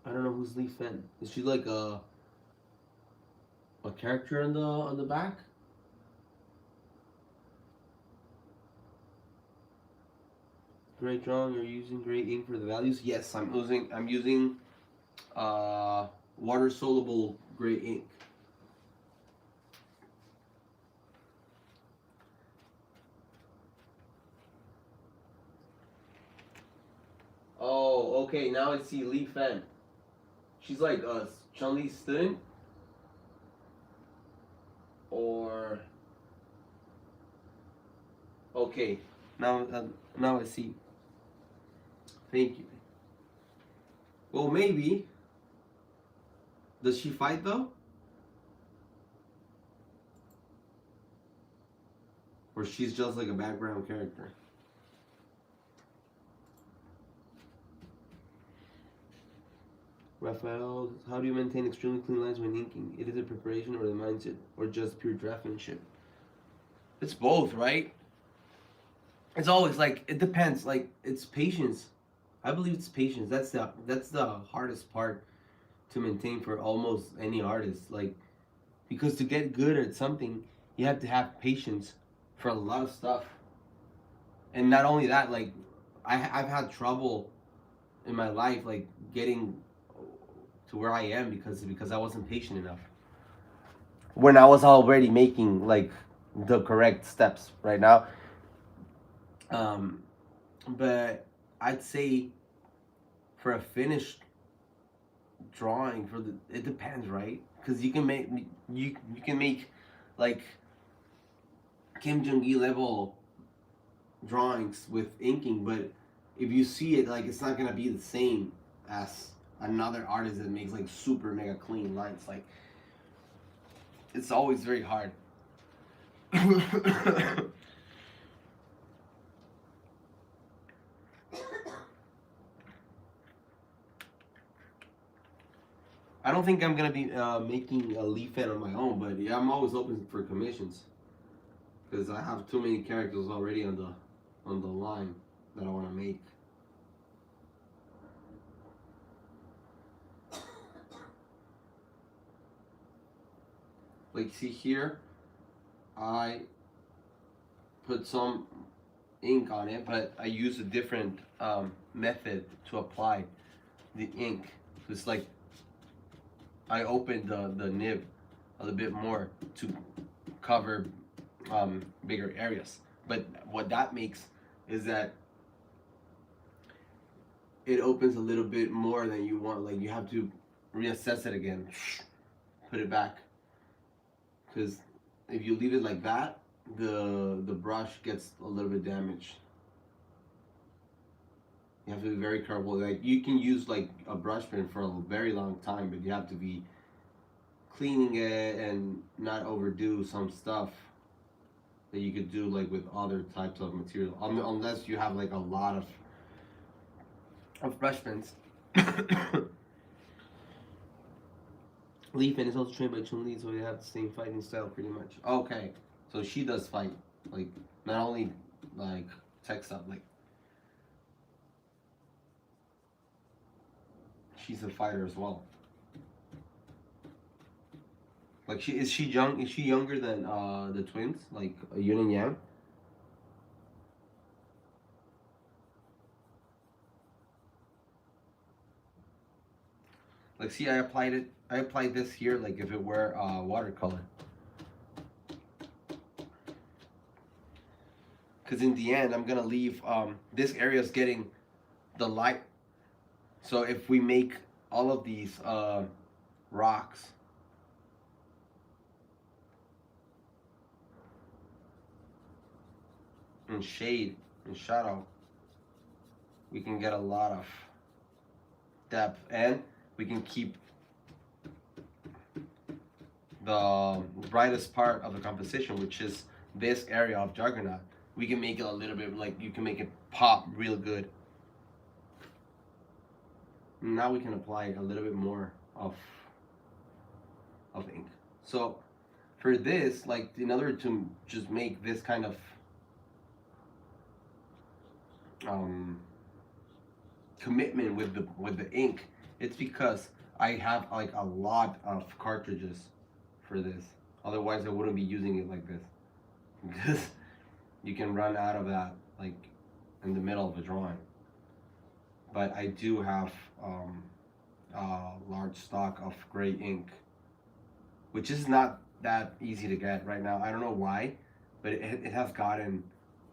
I don't know who's Li Fen. Is she like a a character on the back. Great drawing. You're using great ink for the values. Yes, I'm using water soluble gray ink. Oh, okay. Now I see Lee Fan. She's like Chun-Li's student, or okay. Now I see. Thank you. Well, maybe. Does she fight though? Or she's just like a background character? Raphael, how do you maintain extremely clean lines when inking? It is a preparation or the mindset, or just pure draftsmanship? It's both, right? It's always like it depends. Like it's patience. I believe it's patience. That's the hardest part to maintain for almost any artist. Like because to get good at something, you have to have patience for a lot of stuff. And not only that, like I've had trouble in my life, like getting to where I am because I wasn't patient enough. When I was already making like the correct steps right now. But I'd say for a finished drawing it depends, right? Because you can make like Kim Jong-il level drawings with inking, but if you see it, like it's not gonna be the same as another artist that makes like super mega clean lines. Like it's always very hard. I don't think I'm gonna be making a leaf fan on my own, but yeah, I'm always open for commissions because I have too many characters already on the line that I want to make. Like see here, I put some ink on it, but I use a different method to apply the ink. It's like I opened the nib a little bit more to cover bigger areas. But what that makes is that it opens a little bit more than you want. Like you have to reassess it again, put it back. Because if you leave it like that, the brush gets a little bit damaged. You have to be very careful. Like you can use like a brush pen for a very long time, but you have to be cleaning it and not overdo some stuff that you could do like with other types of material. Unless you have like a lot of brush pens. Lee Fan is also trained by Chun-Li, so they have the same fighting style pretty much. Okay, so she does fight, like not only like tech stuff, like she's a fighter as well. Like is she young? Is she younger than the twins, like Yun and Yang? Like see, I applied this here like if it were watercolor. Because in the end, I'm gonna leave this area is getting the light. So if we make all of these rocks, and shade and shadow, we can get a lot of depth, and we can keep the brightest part of the composition, which is this area of Juggernaut. We can make it a little bit like you can make it pop real good. Now we can apply a little bit more of ink. So for this, like in order to just make this kind of commitment with the ink, it's because I have like a lot of cartridges for this. Otherwise, I wouldn't be using it like this because you can run out of that like in the middle of a drawing. But I do have a large stock of gray ink, which is not that easy to get right now. I don't know why, but it has gotten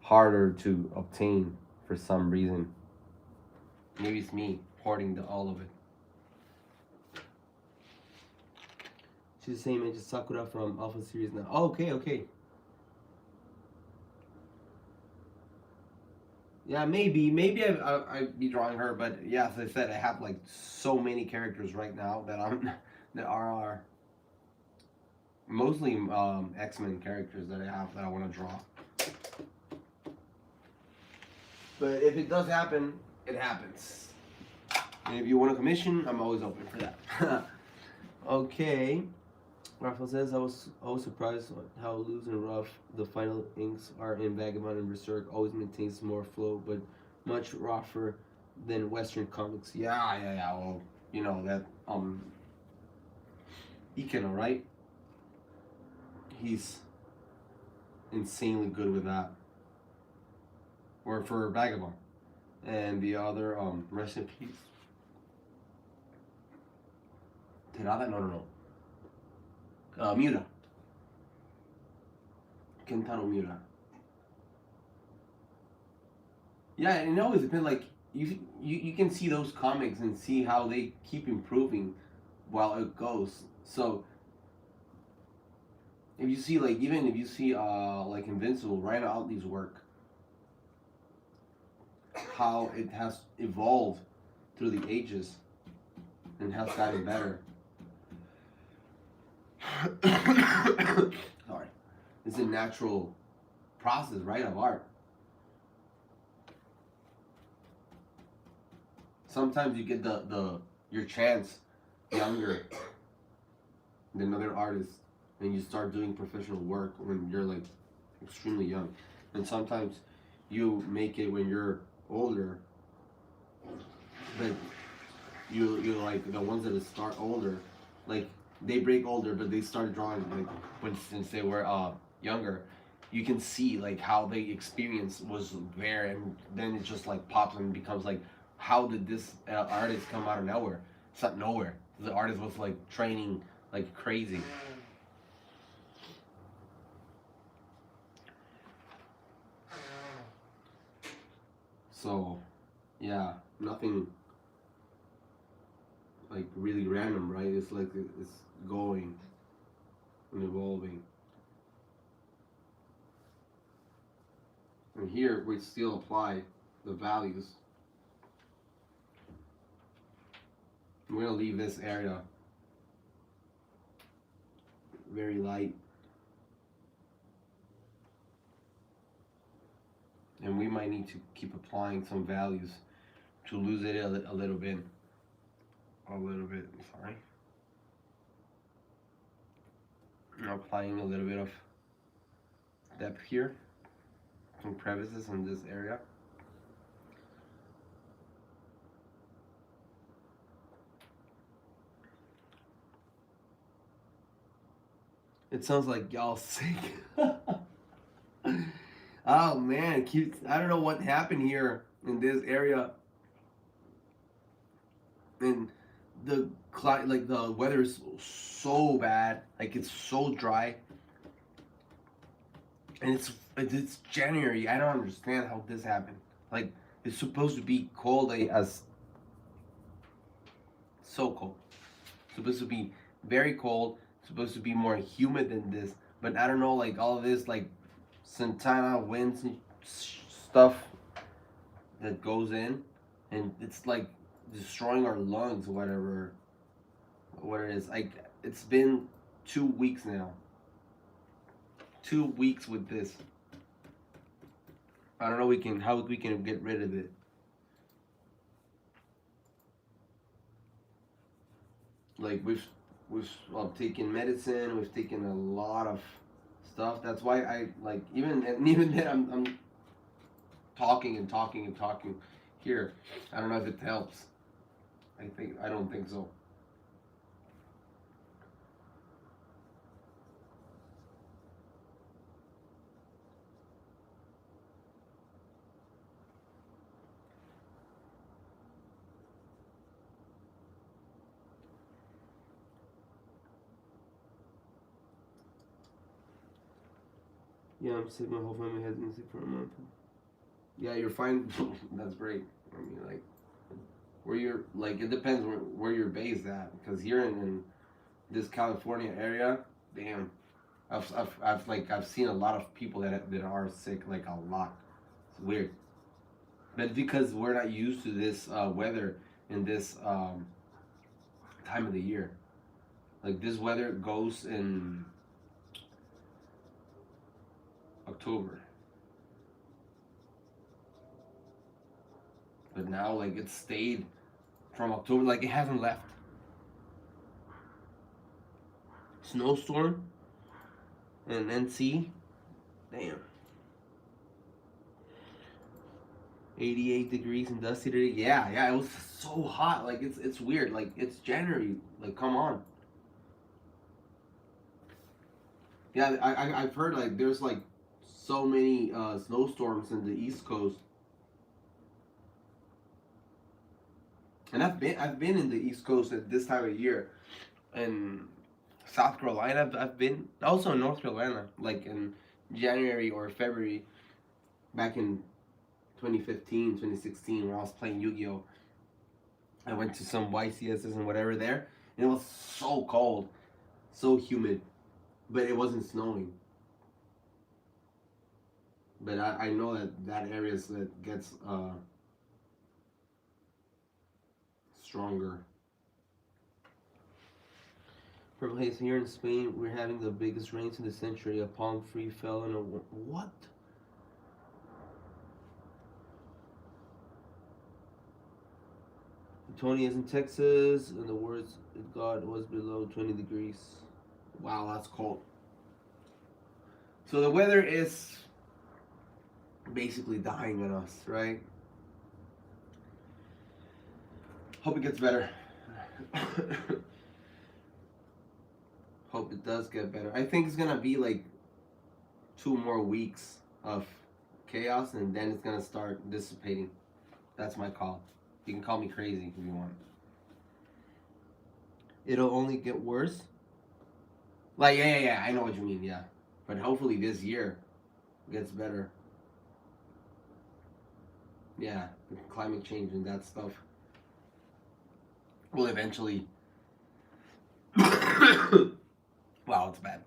harder to obtain for some reason. Maybe it's me hoarding all of it. She's the same age as Sakura from Alpha series now. Oh, okay. Yeah, maybe I'd be drawing her, but yeah, as I said, I have like so many characters right now that are mostly X-Men characters that I have that I want to draw. But if it does happen, it happens. And if you want a commission, I'm always open for that. Okay. Raphael says, I was always surprised how loose and rough the final inks are in Vagabond and Berserk. Always maintains more flow, but much rougher than Western comics. Yeah. Well, you know that Ikeno, right? He's insanely good with that. Or for Vagabond. And the other, rest in peace. Terada? No. Miura. Kentaro Miura. Yeah, and it always depends. Like you can see those comics and see how they keep improving while it goes. So if you see like even if you see like Invincible, Ryan Otley's work, how it has evolved through the ages and has gotten better. Sorry. It's a natural process, right, of art. Sometimes you get your chance younger than other artists, and you start doing professional work when you're like extremely young. And sometimes you make it when you're older, but you like the ones that start older, like they break older, but they start drawing like since they were younger. You can see like how the experience was there, and then it just like pops and becomes like, how did this artist come out of nowhere? It's not nowhere. The artist was like training like crazy. So, yeah, nothing like really random, right? It's like it's going and evolving. And here we still apply the values. I'm going to leave this area very light. And we might need to keep applying some values to lose it a little bit. Sorry. I'm applying a little bit of depth here. Some crevices in this area. It sounds like y'all sick. Oh man, I don't know what happened here in this area. And the weather is so bad, like it's so dry. And it's January. I don't understand how this happened. Like it's supposed to be cold, as so cold. It's supposed to be very cold. It's supposed to be more humid than this. But I don't know, like all of this like Santana winds and stuff that goes in, and it's like destroying our lungs, what it is. Like it's been 2 weeks now. 2 weeks with this. I don't know how we can get rid of it. Like we've taken medicine, we've taken a lot of stuff. That's why I like even then I'm talking here. I don't know if it helps. I don't think so. Yeah, I'm sick. My whole family has been sick for a month. Yeah, you're fine. That's great. I mean, like, where you're, like, it depends where you're based at. Because here in this California area, damn, I've seen a lot of people that are sick, like a lot. It's weird. But because we're not used to this weather in this time of the year. Like, this weather goes in October. But now, like, it stayed from October, like, it hasn't left. Snowstorm and NC, damn. 88 degrees and dusty today. Yeah, yeah, it was so hot. Like, it's weird. Like, it's January. Like, come on. Yeah, I've heard, like, there's, like, so many snowstorms in the East Coast. And I've been in the East Coast at this time of year, and South Carolina. I've been also in North Carolina, like in January or February, back in 2015, 2016, when I was playing Yu-Gi-Oh. I went to some YCSs and whatever there, and it was so cold, so humid, but it wasn't snowing. But I know that areas that gets stronger. Purple haze here in Spain. We're having the biggest rains in the century. A palm tree fell in a what? Tony is in Texas, and the words it got was below 20 degrees. Wow, that's cold. So the weather is basically dying on us, right? Hope it gets better. Hope it does get better. I think it's gonna be like 2 more weeks of chaos, and then it's gonna start dissipating. That's my call. You can call me crazy if you want. It'll only get worse. Like, yeah. I know what you mean, yeah. But hopefully this year gets better. Yeah, climate change and that stuff will eventually. Wow, it's bad.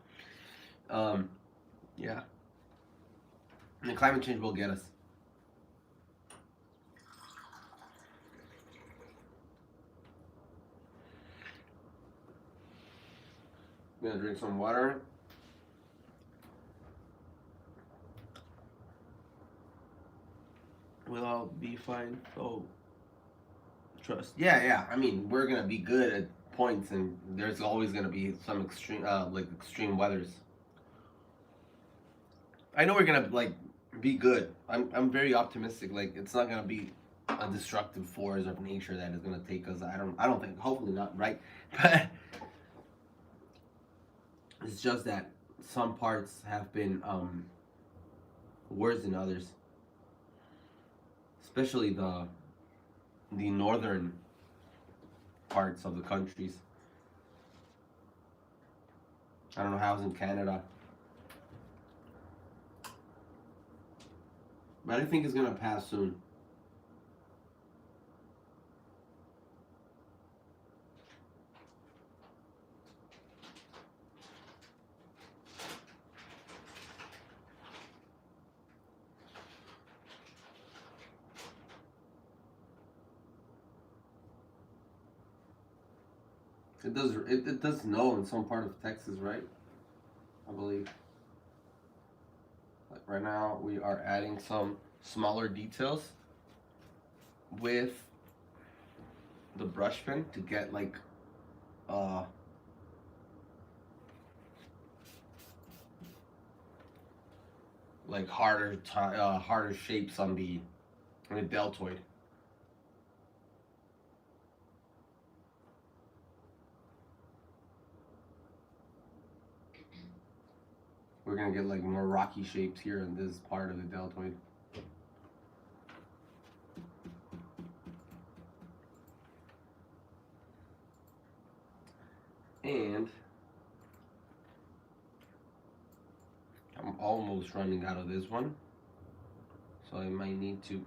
Yeah. And the climate change will get us. I'm gonna drink some water. We'll all be fine. Oh, trust. Yeah. I mean, we're gonna be good at points, and there's always gonna be some extreme, like extreme weathers. I know we're gonna like be good. I'm very optimistic. Like, it's not gonna be a destructive force of nature that is gonna take us. I don't think. Hopefully not. Right. But it's just that some parts have been worse than others, especially the northern parts of the countries. I don't know how it's in Canada, but I think it's gonna pass soon. It does. It does snow in some part of Texas, right? I believe. Like right now, we are adding some smaller details with the brush pen to get uh harder shapes on the deltoid. We're gonna get like more rocky shapes here in this part of the deltoid. And I'm almost running out of this one, so I might need to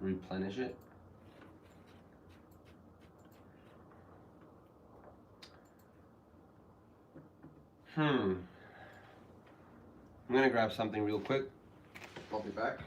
replenish it. I'm gonna grab something real quick. I'll be back.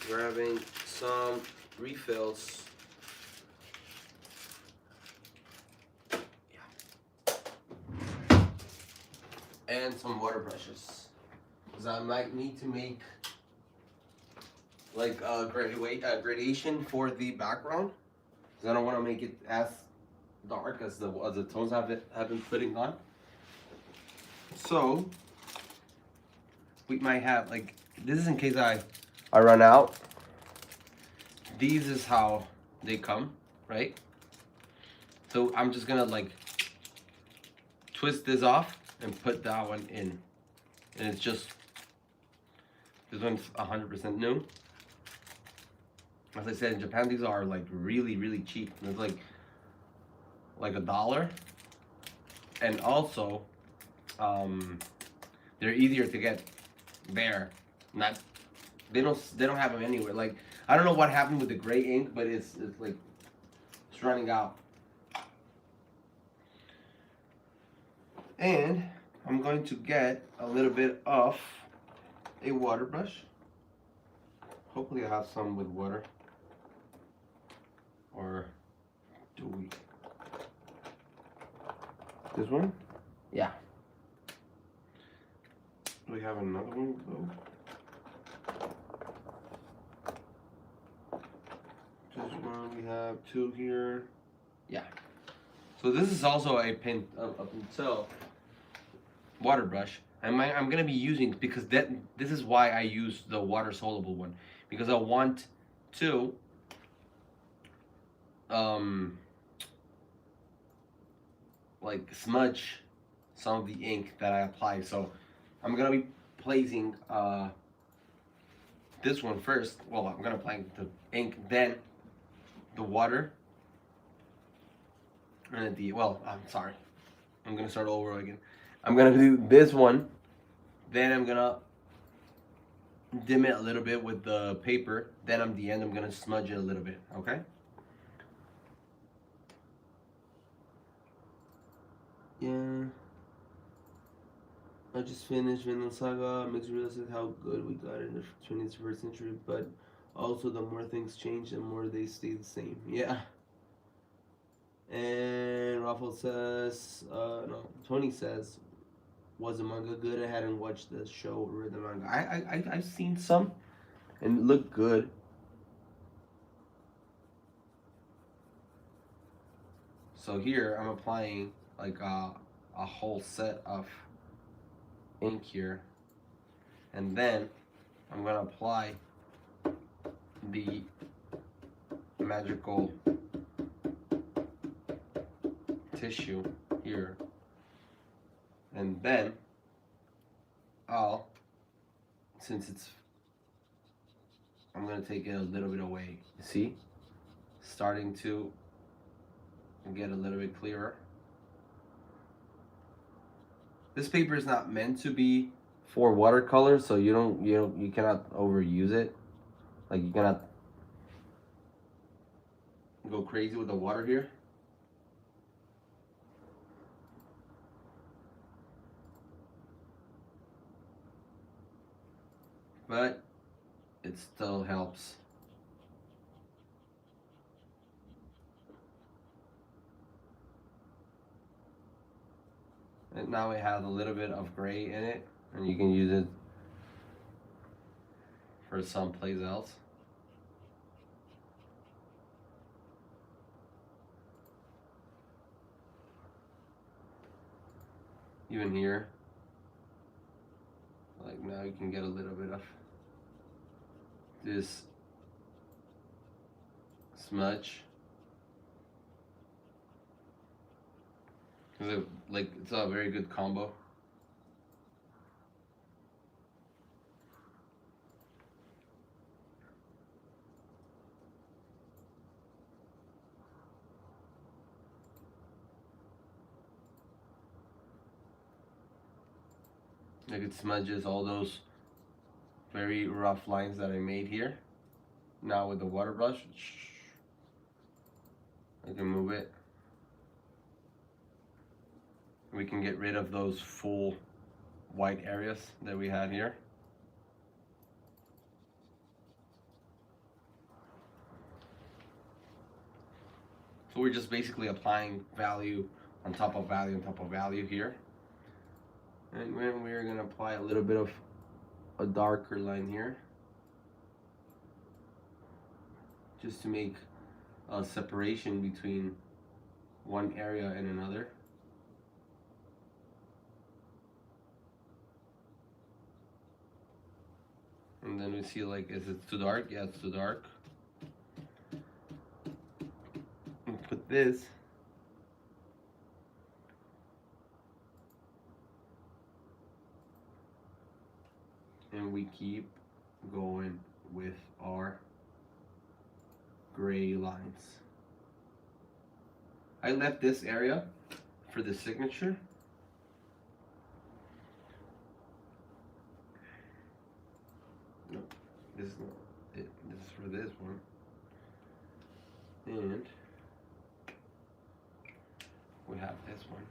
Grabbing some refills. And some water brushes, because I might need to make like a gradation for the background, because I don't want to make it as dark as the tones have been putting on. So we might have, like, this is in case I run out. These is how they come, right? So I'm just gonna like twist this off and put that one in, and it's just, this one's 100% new. As I said, in Japan these are like really cheap. It's like $1, and also they're easier to get there. Not, they don't have them anywhere. Like, I don't know what happened with the gray ink, but it's like it's running out. And I'm going to get a little bit of a water brush. Hopefully I have some with water. Or do we? This one? Yeah. Do we have another one though? This one, we have two here. Yeah. So this is also a Pentel water brush. I'm gonna be using, because this is why I use the water soluble one, because I want to like smudge some of the ink that I apply. So I'm gonna be placing this one first. Well, I'm gonna apply the ink, then the water, and at the, well, I'm sorry, I'm gonna start over again. I'm gonna do this one, then I'm gonna dim it a little bit with the paper, then at the end I'm gonna smudge it a little bit, okay? Yeah. I just finished Vinland Saga. Makes me realize how good we got in the 21st century, but also the more things change, the more they stay the same. Yeah. And Raffle says, no, Tony says, was the manga good? I hadn't watched the show or read the manga. I've seen some, and it looked good. So here I'm applying like a whole set of ink here, and then I'm gonna apply the magical tissue here, and then I'm gonna take it a little bit away. See, starting to get a little bit clearer. This paper is not meant to be for watercolor, so you cannot overuse it. Like, you cannot go crazy with the water here. But it still helps. And now it has a little bit of gray in it, and you can use it for someplace else. Even here, like, now you can get a little bit of this smudge. It's a very good combo. Like it smudges all those very rough lines that I made here. Now with the water brush, I can move it. We can get rid of those full white areas that we had here. So we're just basically applying value on top of value on top of value here. And then we're gonna apply a little bit of a darker line here, just to make a separation between one area and another. And then we see, like, is it too dark? Yeah, it's too dark. And put this. And we keep going with our gray lines. I left this area for the signature. No, this is not it. This is for this one. And we have this one.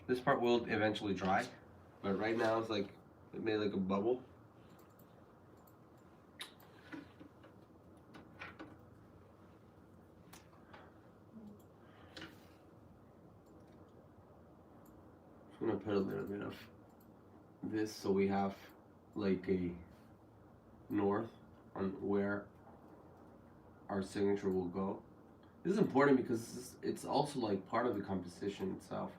This part will eventually dry, but right now it's like, it made like a bubble. I'm gonna put a little bit of this so we have like a north on where our signature will go. This is important because it's also like part of the composition itself.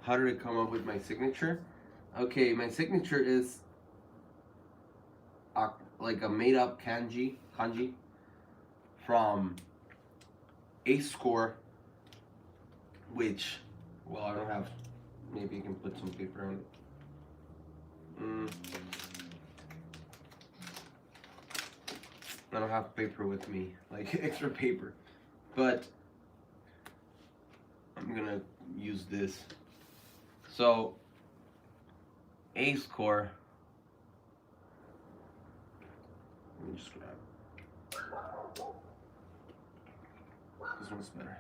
How did I come up with my signature? Okay, my signature is like a made-up kanji from AceCore, which, well, I don't have. Maybe you can put some paper on it. I don't have paper with me, like extra paper, but I'm gonna use this. So, AceCore. Let me just grab. This one's better.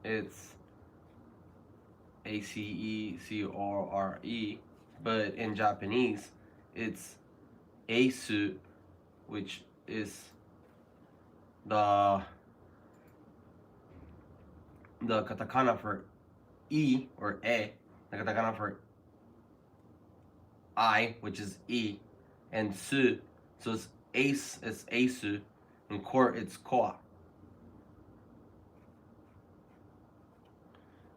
It's AceCore, but in Japanese, it's Ace, which is the katakana for E or E, the katakana for I, which is E, and Su, so it's Ace, it's Ace, and Core, it's Koa.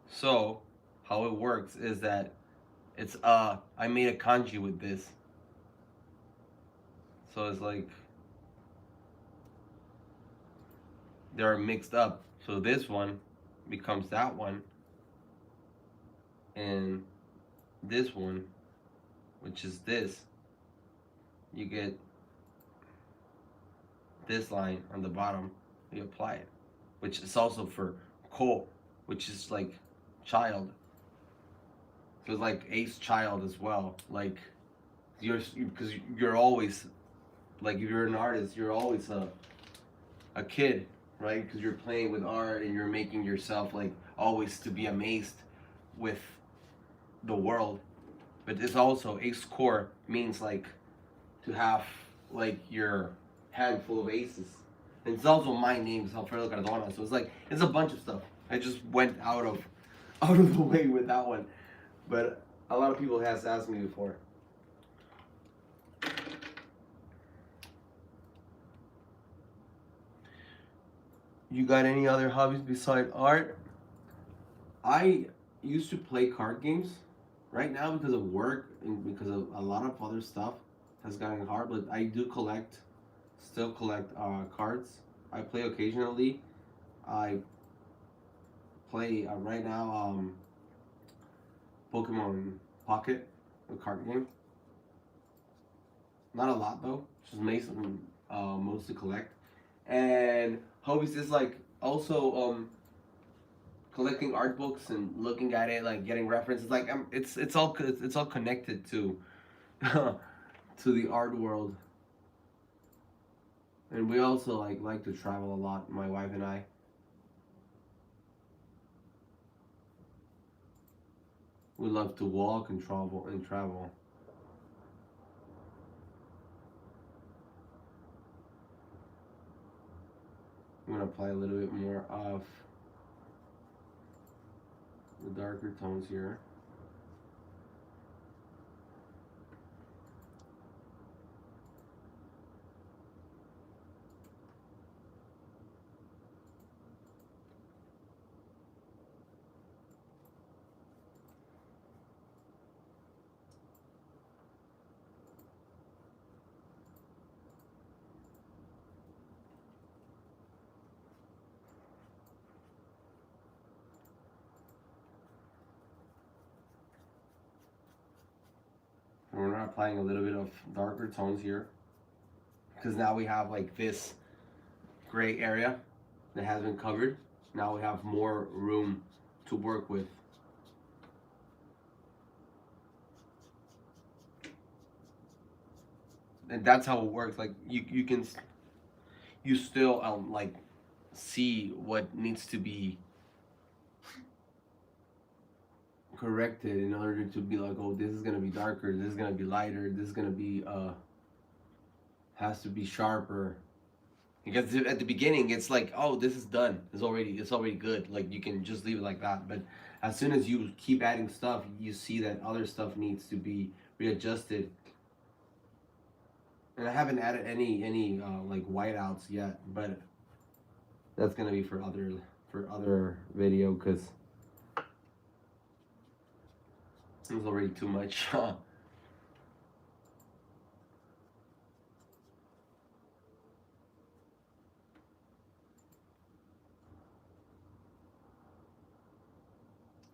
So, how it works is that it's I made a kanji with this. So it's like they're mixed up. So this one becomes that one, and this one, which is this, you get this line on the bottom, you apply it, which is also for ko, which is like child. So it's like ace child as well. Like because you're always, like, if you're an artist, you're always a kid, right? Because you're playing with art and you're making yourself like always to be amazed with the world. But it's also AceCore means like to have like your hand full of aces. And it's also my name is Alfredo Cardona, so it's like it's a bunch of stuff. I just went out of the way with that one, but a lot of people has asked me before. You got any other hobbies besides art? I used to play card games. Right now, because of work and because of a lot of other stuff, has gotten hard. But I do still collect cards. I play occasionally. I play right now Pokemon Pocket, a card game. Not a lot though. Just mostly collect. And hobbies is like also collecting art books and looking at it, like getting references. Like it's all connected to to the art world. And we also like to travel a lot. My wife and I. We love to walk and travel. I'm gonna apply a little bit more of the darker tones here. And we're not applying a little bit of darker tones here because now we have like this gray area that has been covered. Now we have more room to work with. And that's how it works. Like you still like see what needs to be corrected in order to be like, oh, this is gonna be darker, this is gonna be lighter, this is gonna be has to be sharper. Because at the beginning it's like, oh, this is done. It's already good. Like you can just leave it like that. But as soon as you keep adding stuff, you see that other stuff needs to be readjusted. And I haven't added any like whiteouts yet, but that's gonna be for other video because it's already too much.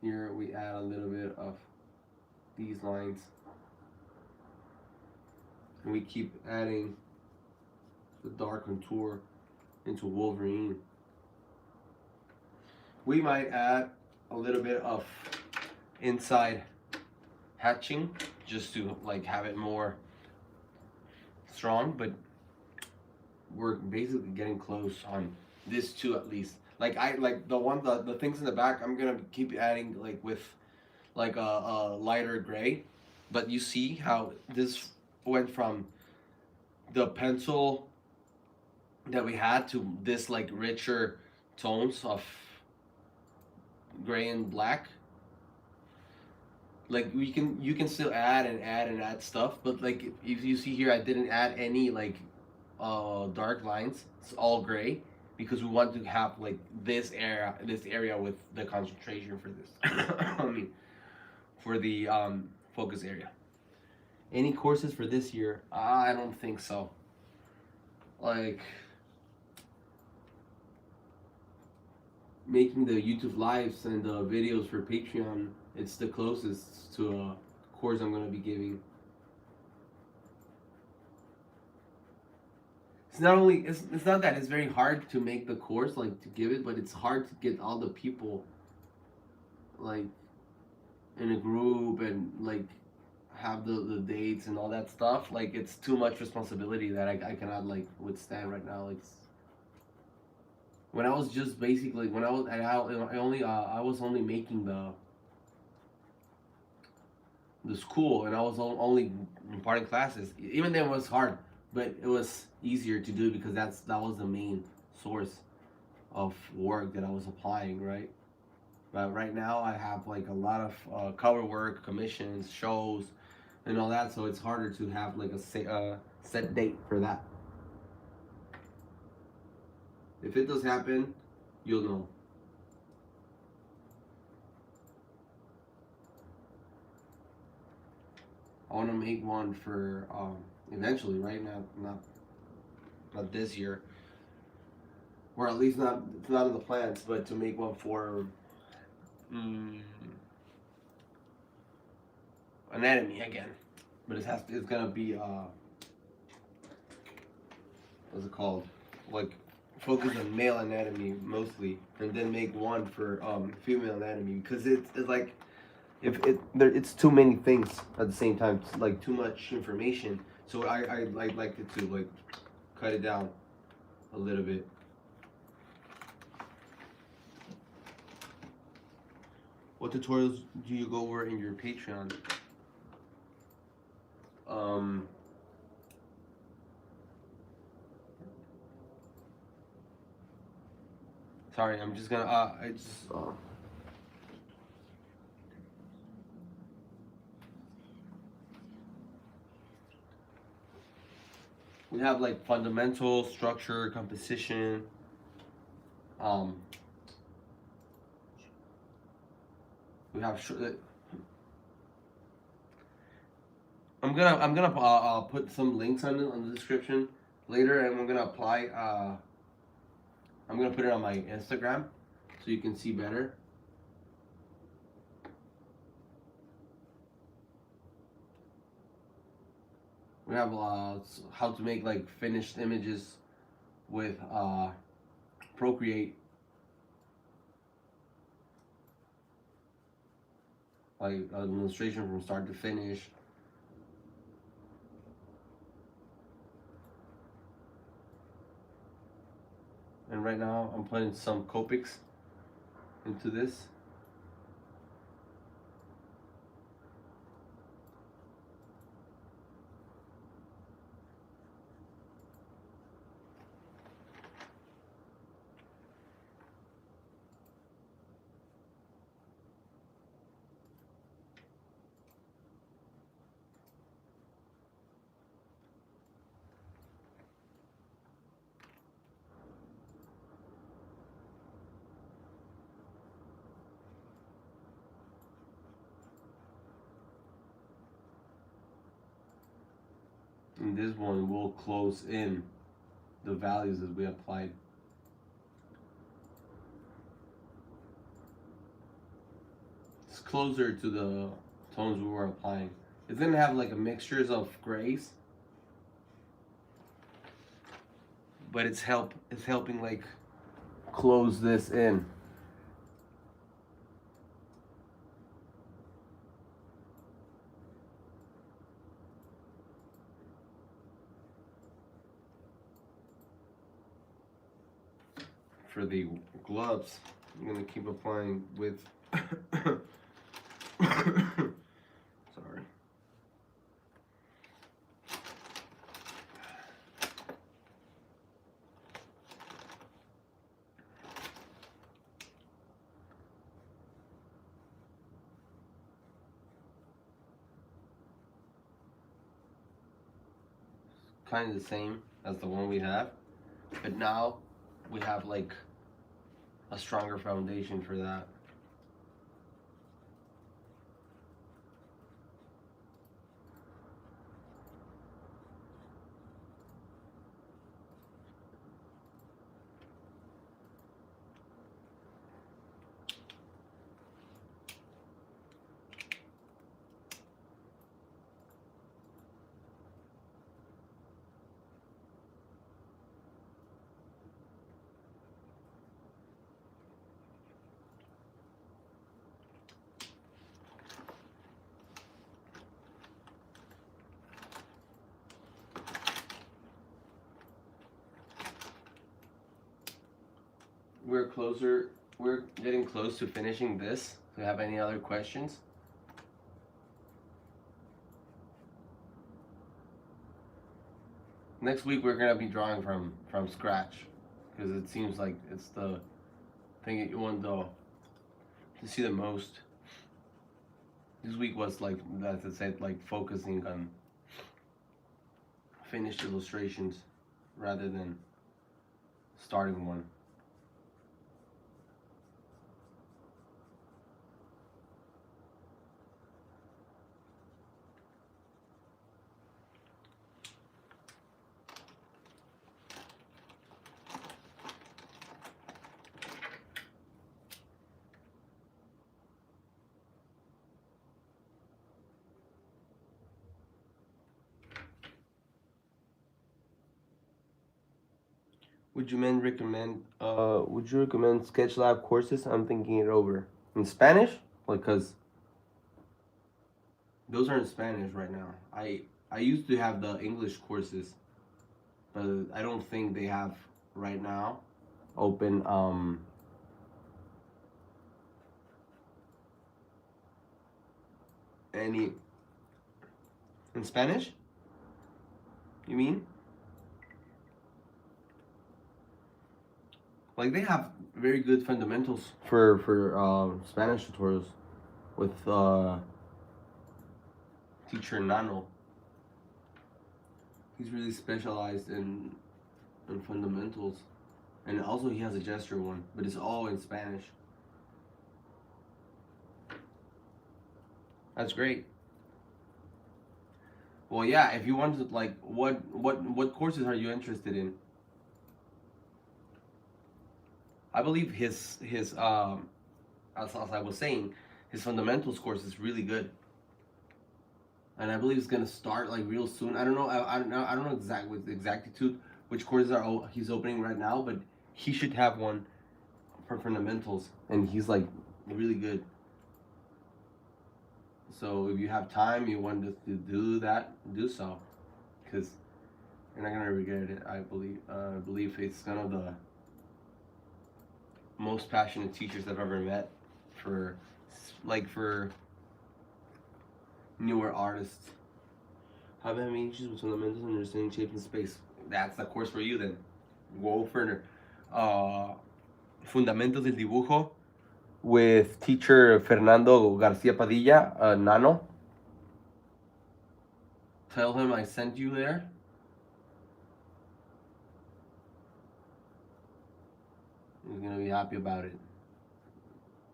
Here we add a little bit of these lines. And we keep adding the dark contour into Wolverine. We might add a little bit of inside hatching just to like have it more strong, but we're basically getting close on this too at least. Like I like the things in the back I'm gonna keep adding like with like a lighter gray, but you see how this went from the pencil that we had to this like richer tones of gray and black. Like you can still add and add stuff, but like if you see here I didn't add any like dark lines. It's all gray because we want to have like this area with the concentration for this. I mean for the focus area. Any courses for this year? I don't think so. Like making the YouTube lives and the videos for Patreon, it's the closest to a course I'm gonna be giving. It's not that it's very hard to make the course like to give it, but it's hard to get all the people like in a group and like have the dates and all that stuff. Like it's too much responsibility that I cannot like withstand right now. Like when I was just basically when I was only making the school and I was only imparting classes. Even then it was hard, but it was easier to do because that was the main source of work that I was applying, right? But right now I have like a lot of cover work, commissions, shows, and all that, so it's harder to have like a set date for that. If it does happen, you'll know. I want to make one for eventually, right? Not this year, or at least not, it's not in the plans, but to make one for anatomy again. But it's gonna be what's it called? Like focus on male anatomy mostly, and then make one for female anatomy, because it's like if it's too many things at the same time. It's like too much information. So I like it to like cut it down a little bit. What tutorials do you go over in your Patreon? Sorry, I'm just gonna we have like fundamental, structure, composition. We have. I'm gonna put some links on the description later, and we're gonna apply. I'm gonna put it on my Instagram so you can see better. We have how to make like finished images with Procreate, like illustration from start to finish. And right now I'm putting some copics into this. And this one will close in the values that we applied. It's closer to the tones we were applying. It's gonna have like a mixtures of grays, but it's helping like close this in. For the gloves, I'm gonna keep applying with sorry. Kind of the same as the one we have, but now we have like a stronger foundation for that. We're getting close to finishing this. Do you have any other questions? Next week we're gonna be drawing from scratch, because it seems like it's the thing that you want to see the most. This week was like, as I said, like focusing on finished illustrations rather than starting one. Would you recommend Sketch Lab courses? I'm thinking it over. In Spanish? Like, cause those are in Spanish right now. I used to have the English courses, but I don't think they have right now open any in Spanish? You mean? Like they have very good fundamentals for Spanish tutorials with teacher Nano. He's really specialized in fundamentals, and also he has a gesture one, but it's all in Spanish. That's great. Well, yeah. If you want to, like, what courses are you interested in? I believe as I was saying, his fundamentals course is really good, and I believe it's gonna start like real soon. I don't know. I don't know exactly with exactitude which courses are he's opening right now, but he should have one for fundamentals, and he's like really good. So if you have time, you want to do that, do so, because you're not gonna regret it. I believe it's one of the most passionate teachers I've ever met for newer artists. How many issues with fundamentals and understanding shape and space? That's the course for you then. Go for Fundamentos del Dibujo with teacher Fernando Garcia Padilla, Nano. Tell him I sent you there. He's gonna be happy about it.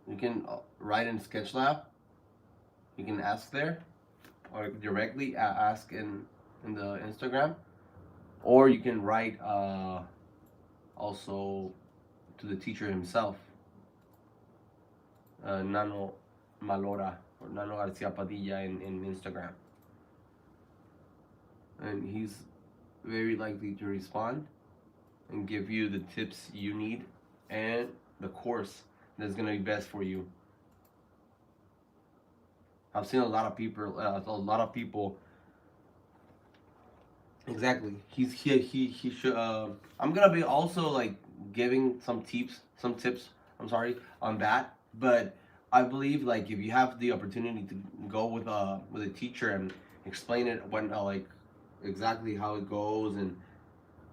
You can write in SketchLab. You can ask there, or directly ask in the Instagram, or you can write also to the teacher himself, Nano Malora or Nano Garcia Padilla in Instagram, and he's very likely to respond and give you the tips you need and the course that's gonna be best for you. I've seen a lot of people. Exactly. He should. I'm gonna be also like giving some tips. I'm sorry on that, but I believe like if you have the opportunity to go with a teacher and explain it when like exactly how it goes and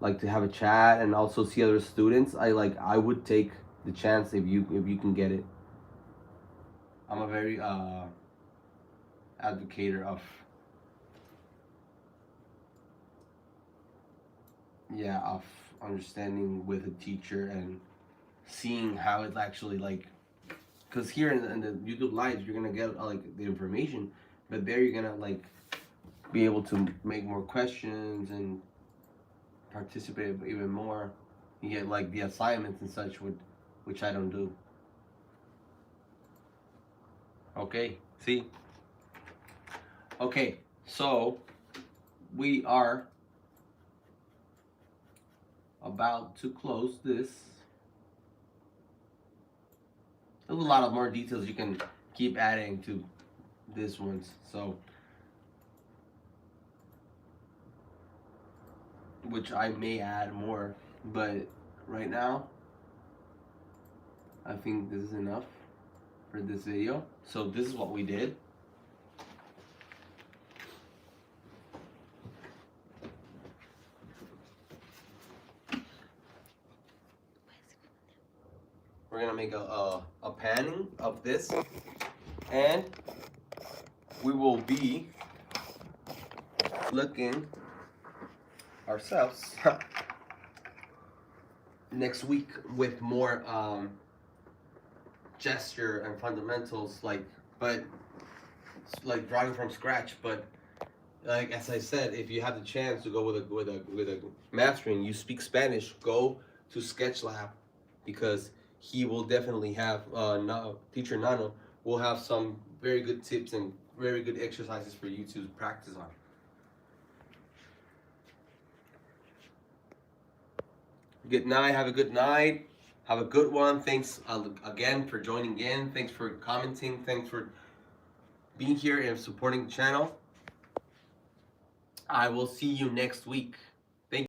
like to have a chat and also see other students, I would take the chance if you can get it. I'm a very advocator of understanding with a teacher and seeing how it's actually like, because here in the YouTube lives you're gonna get like the information, but there you're gonna like be able to make more questions and participate even more. You get like the assignments and such, which I don't do. Okay, see. Okay, so we are about to close this. There's a lot of more details you can keep adding to this ones, so which I may add more, but right now I think this is enough for this video. So this is what we did. We're gonna make a panning of this, and we will be looking ourselves next week with more gesture and fundamentals, but like drawing from scratch. But like as I said, if you have the chance to go with a mastering, you speak Spanish, go to SketchLab, because he will definitely have teacher Nano will have some very good tips and very good exercises for you to practice on. Good night. Have a good night. Have a good one. Thanks again for joining in. Thanks for commenting. Thanks for being here and supporting the channel. I will see you next week.